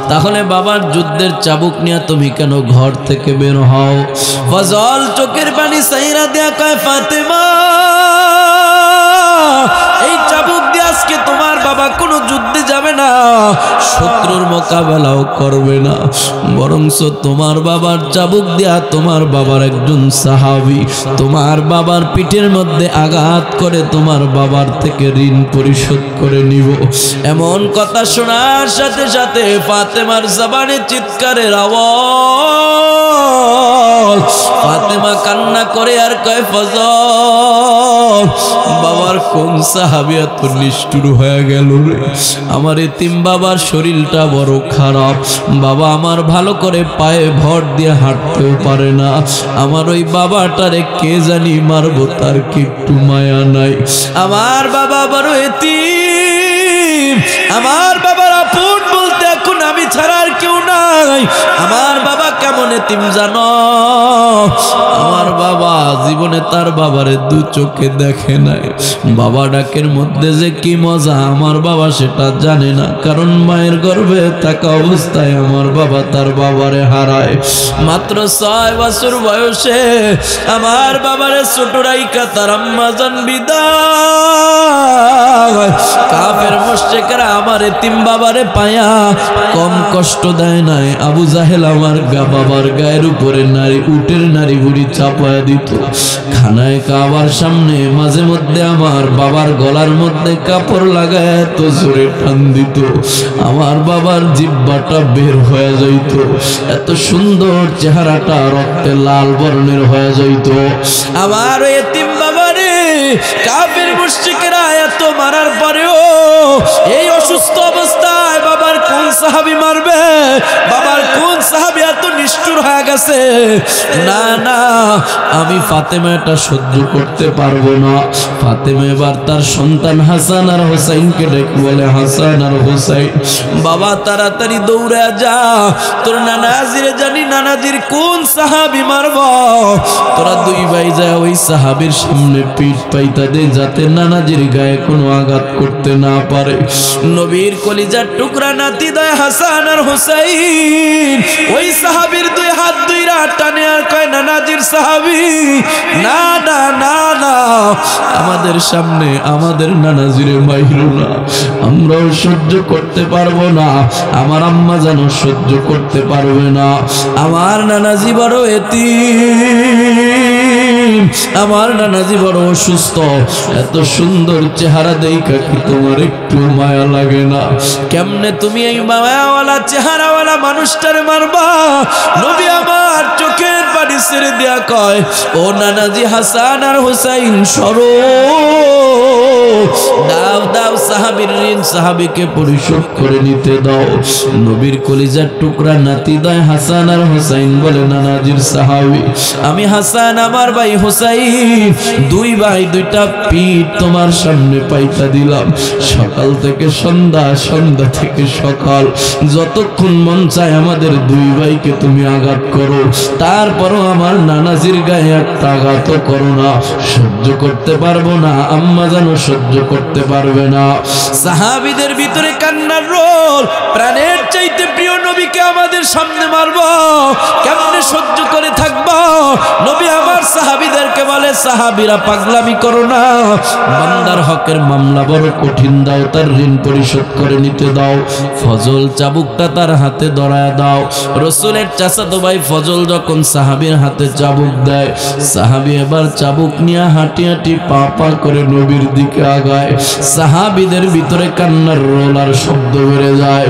তাহলে বাবার যুদ্ধের চাবুক নিয়ে তুমি কেন ঘর থেকে বের হও? ফজল চোখের পানি সাইরা দেয়া কয়, ফাতেমা এই চাবুক দিয়ে আজকে তোমার বাবা কোনো যুদ্ধে যাবে না, শত্রুর মোকাবেলাও করবে না, বরঞ্চ তোমার বাবার চাবুক দিয়া তোমার বাবার একজন সাহাবী তোমার বাবার পিঠের মধ্যে আঘাত করে তোমার বাবার থেকে ঋণ পরিশোধ করে নিব। এমন কথা শোনার সাথে সাথে ফাতেমার জবানে চিৎকারের আওয়াজ। ফাতেমা কান্না করে আর কয়, ফজল বাবার কোন সাহাবী এত নিষ্ঠুর হয়ে গেল রে, আমার এতিম বাবার শরীরটা বড় খারাপ, বাবা আমার ভালো করে পায়ে ভর দিয়ে হাঁটতেও পারে না, আমার ওই বাবাটারে কে জানি মারবো, তার কি একটু মায়া নাই, আমার বাবা বড় এতিম, আমার বাবার আপন বলতে এখন আমি ছাড়া আর কেউ নাই, আমার বাবা কেমন এতিম জানো, আমার বাবা জীবনে তার বাবারে দু চোখে দেখে নাই, বাবা ডাকের মধ্যে যে কি মজা আমার বাবা সেটা জানে না, কারণ মায়ের গর্ভে থাকা অবস্থায় আমার বাবা তার বাবারে হারায়। মাত্র 6 বছর বয়সে আমার বাবারে ছোট রাইকা তার আম্মা জান বিদায়। কাফের মুশরিকরা আমার এতিম বাবারে পায়া কম কষ্ট দেয় নাই। আবু জাহেল আমার বাবার গায়ের উপরে উটের নারী বুড়ি চাপায়া দিত, খানায় কাবার সামনে মাঝে মধ্যে আমার বাবার গলার মধ্যে কাপড় লাগায় এত জোরে টান দিত, আমার বাবার জিহ্বাটা বের হয়ে যাইত, এত সুন্দর চেহারাটা রক্তে লাল বর্ণের হয়ে যাইত। আমার এতিম বাবারে কাফের মুশরিকরা এত মারার পরেও এই অসুস্থ অবস্থায় বাবার কোন সাহাবী মারবে, বাবার কোন সাহাবী এত নিষ্ঠুর হয়ে গেছে, না না আমি ফাতেমা এটা সহ্য করতে পারবো না। ফাতেমা এবার তার সন্তান হাসান আর হোসাইনকে ডেকে বলে, হাসান আর হোসাইন বাবা তাড়াতাড়ি দৌড়ে যা, তোর নানাজিরে জানি নানাজির কোন সাহাবী মারব, তোরা দুই ভাই যায় ওই সাহাবীর সামনে পিঠ পাইতা দে, যাতে নানাজির গায়ে কোনো আঘাত করতে না পারে। নবীর কলিজার টুকরা নাতি দয় হাসান আর হোসাইন ওই সাহাবীর দুই হাত দুইরা টানে আর কয়, নানাজির সাহাবী না না না না, আমাদের সামনে আমাদের নানাজিরে মাইরো না, আমরাও সহ্য করতে পারবো না, আমার আম্মা যেন সহ্য করতে পারবে না, আমার নানাজি বড় এতিম, আমার নানাজি বড় অসুস্থ, এত সুন্দর চেহারা দেখা কি তোমার একটু মায়া লাগে না? কেমনে তুমি এই মায়াওয়ালা চেহারাওয়ালা মানুষটারে মারবা? নবী আমার চোখের পানি ছেড়ে দেয়া কয়, ও নানাজি হাসান আর হোসাইন সরো, দাও দাও সাহাবীর ঋণ সাহাবীকে পরিশোধ করে নিতে দাও। নবীর কলিজার টুকরা নাতিদয় হাসান আর হোসাইন বলে, নানাজির সাহাবী আমি হাসান আমার ভাই হোসাইন দুই ভাই দুইটা পিঠ তোমার সামনে পাইতা দিলাম, সকাল থেকে সন্ধ্যা, সন্ধ্যা থেকে সকাল, যতক্ষণ মন চায় আমাদের দুই ভাইকে তুমি আঘাত করো, তারপরও আমার নানাজির গায়ে একটা আঘাত করো না, সহ্য করতে পারবো না, আম্মা জানো সহ্য করতে পারবে না। সাহাবীদের ভিতরে কান্নার রোল, প্রাণের চাইতে প্রিয় নবীকে আমাদের সামনে মারবো, কেমনে সহ্য করে থাকবো? নবী আমার সাহাবীদের সাহাবীরা পাগলামি করো না, বান্দার হকের মামলা বড় কঠিন, দাও তার ঋণ পরিশোধ করে নিতে দাও। ফজল চাবুকটা তার হাতে ধরায় দাও। রাসূলের চাচাতো ভাই ফজল যখন সাহাবীর হাতে চাবুক দেয়, সাহাবী এবার চাবুক নিয়ে হাঁটি হাঁটি পা পা করে নবীর দিকে আগায়। সাহাবীদের ভিতরে কান্নার রোলার শব্দ বেড়ে যায়।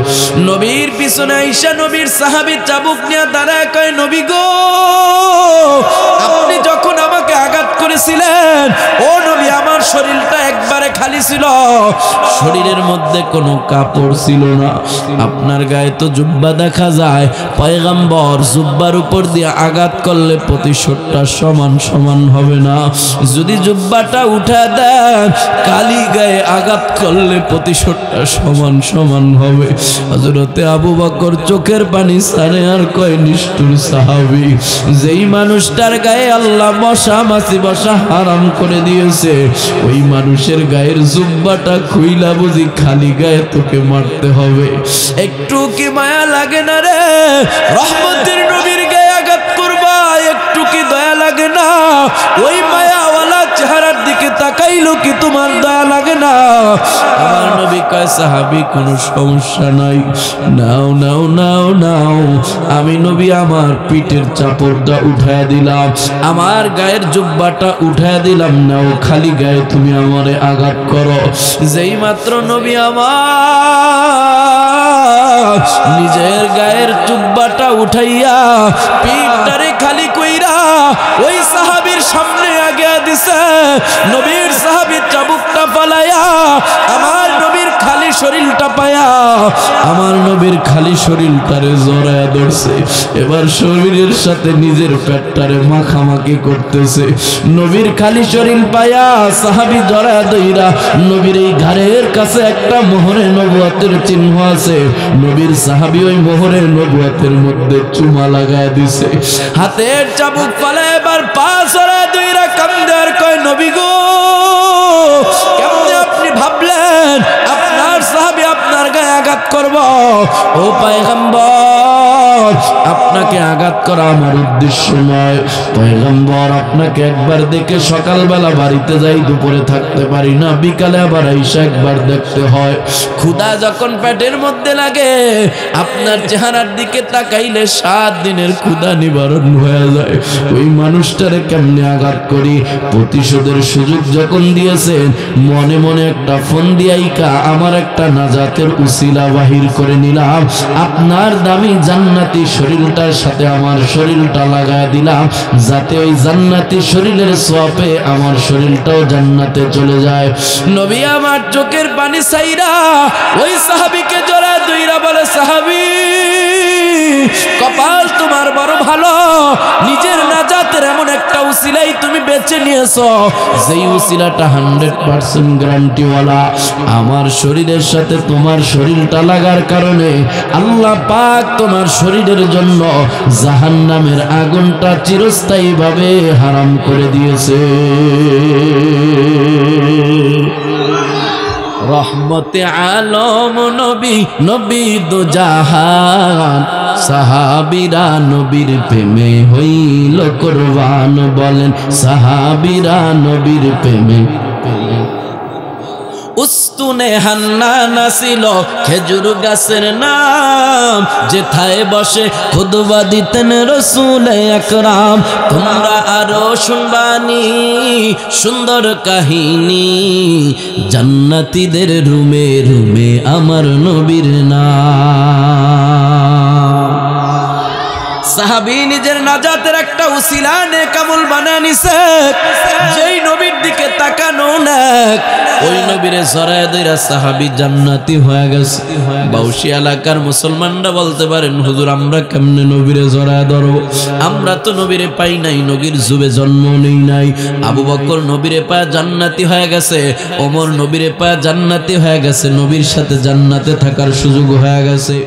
নবীর পিছনে আইসা নবীর সাহাবী চাবুক নিয়ে দাঁড়ায় কয়, নবী গো, আপনি যখন আমাকে আঘাত করেছিলেন, ও নবী, আমার শরীরটা একবারে খালি ছিল, শরীরের মধ্যে কোনো কাপড় ছিল না। আপনার গায়ে তো জুব্বা দেখা যায়, পয়গম্বর জুব্বার উপর দিয়ে আঘাত করলে প্রতিশোধটা সমান সমান হবে না। যদি জুব্বাটা উঠা দেন, কালি গায়ে আঘাত করলে প্রতিশোধটা সমান সমান হবে। হযরতে আবু বকর চোখের পানি ছাড়ে আর কয়, নিষ্ঠুর সাহাবী, যেই মানুষটার গায়ে আল্লাহ মশা মাছি বসা হারাম করে দিয়েছে, ওই মানুষের গায়ের জুব্বাটা খুইলা বুঝি খালি গায়ে তোকে মারতে হবে? একটু কি মায়া লাগে না রে? রহমতের নবীর গায়ে আঘাত করবা, একটু কি দয়া লাগে না? ওই মায়াওয়ালা চেহারার দিকে তাকাইলো কি তোমার দয়া লাগে না? আমার নবী কয়, সাহাবী কোনো সমস্যা নাই, নাও নাও নাও নাও। আমি নবী আমার পিঠের চাপড়টা উঠায় দিলাম, আমার গায়ের জুব্বাটা উঠায় দিলাম, নাও খালি গায়ে তুমি আমারে আঘাত করো। যেই মাত্র নবী আমার নিজের গায়ের জুব্বাটা উঠাইয়া পিঠটারে খালি কইরা ওই সাহাবীর সামনে আগে দিছে, নবীর সাহাবী চাবুকটা পালায়া আমার নবীর খালি শরীরটা পায়া আমার নবীর খালি শরীরটারে জড়ায়া ধরছে। এবার শরীরের সাথে নিজের পেটটারে মাখামাখি করতেছে। নবীর খালি শরীর পায়া সাহাবী জড়ায়া ধইরা নবীর এই ঘাড়ের কাছে একটা মোহরে নবুয়তের চিহ্ন আছে, নবীর সাহাবী ওই মোহরে নবুয়তের মধ্যে চুমা লাগায় দিছে। হাতের চাবুক পালা এবার পা জড়ায়া ধইরা কান্দে আর কয়, নবী গো, কেমনে আপনি ভাবলেন আপনার সাহাবী আপনার গায়ে আঘাত করব? ও পয়গম্বর, আপনাকে আঘাত করা আমার উদ্দেশ্য নয়। পয়গম্বর, আপনাকে একবার দেখে সকালবেলা বাড়িতে যাই, দুপুরে থাকতে পারি না, বিকালে আবার আইসা একবার দেখতে হয়। ক্ষুধা যখন পেটের মধ্যে লাগে, আপনার চেহারার দিকে তাকাইলে 7 দিনের ক্ষুধা নিবারণ হয়ে যায়। ওই মানুষটারে কেমনে আঘাত করি? প্রতিশোধের সুযোগ যখন দিয়েছেন, মনে মনে একটা ফোন দিয়াইকা আমার একটা নাজাতের উসিলা বাহির করে নিলাম। আপনার দামি জান্নাতি শরীরটার সাথে আমার শরীরটা লাগায় দিলাম, যাতে ওই জান্নাতি শরীরের সোয়াবে আমার শরীরটাও জান্নাতে চলে যায়। নবী আমার চোখের পানি ছাইরা ওই সাহাবীকে জড়ায় ধইরা বলে, সাহাবী, কপাল তোমার বড় ভালো, নিজের নাজাতের এমন একটা উসিলাই তুমি বেছে নিয়েছো, যেই উসিলাটা 100% গ্যারান্টিওয়ালা। আমার শরীরের সাথে তোমার শরীরটা লাগার কারণে আল্লাহ পাক তোমার শরীরের জন্য জাহান্নামের আগুনটা চিরস্থায়ীভাবে হারাম করে দিয়েছে। রহমতে আলম নবী, নবী দো জাহান, সাহাবীরা নবীর প্রেমে হইল কুরবান। বলেন, সাহাবীরা নবীর প্রেমে। উস্তুনে হান্নানা ছিল খেজুর গাছের নাম, যেথায় বসে খুতবা দিতেন রাসূল আকরাম। তোমরা আরো শুনবানি সুন্দর কাহিনী, জান্নাতীদের রুমে রুমে আমার নবীর নাম। সাহাবী নিজের নাজাতের একটা উসিলা নেক আমল বানায় নিছে, যেই নবীর দিকে তাকানো নেক, ওই নবীরে জড়ায় ধইরা সাহাবী জান্নাতি হয়ে গেছে। বাউসি এলাকার মুসলমানরা বলতে পারেন, হুজুর আমরা কেমনে নবীরে জড়ায় ধরব? আমরা তো নবীরে পাই নাই, নবীর যুগে জন্ম নেই নাই। আবু বকর নবীরে পায় জান্নাতি হয়ে গেছে, ওমর নবীরে পায় জান্নাতি হয়ে গেছে, নবীর সাথে জান্নাতে থাকার সুযোগ হয়ে গেছে।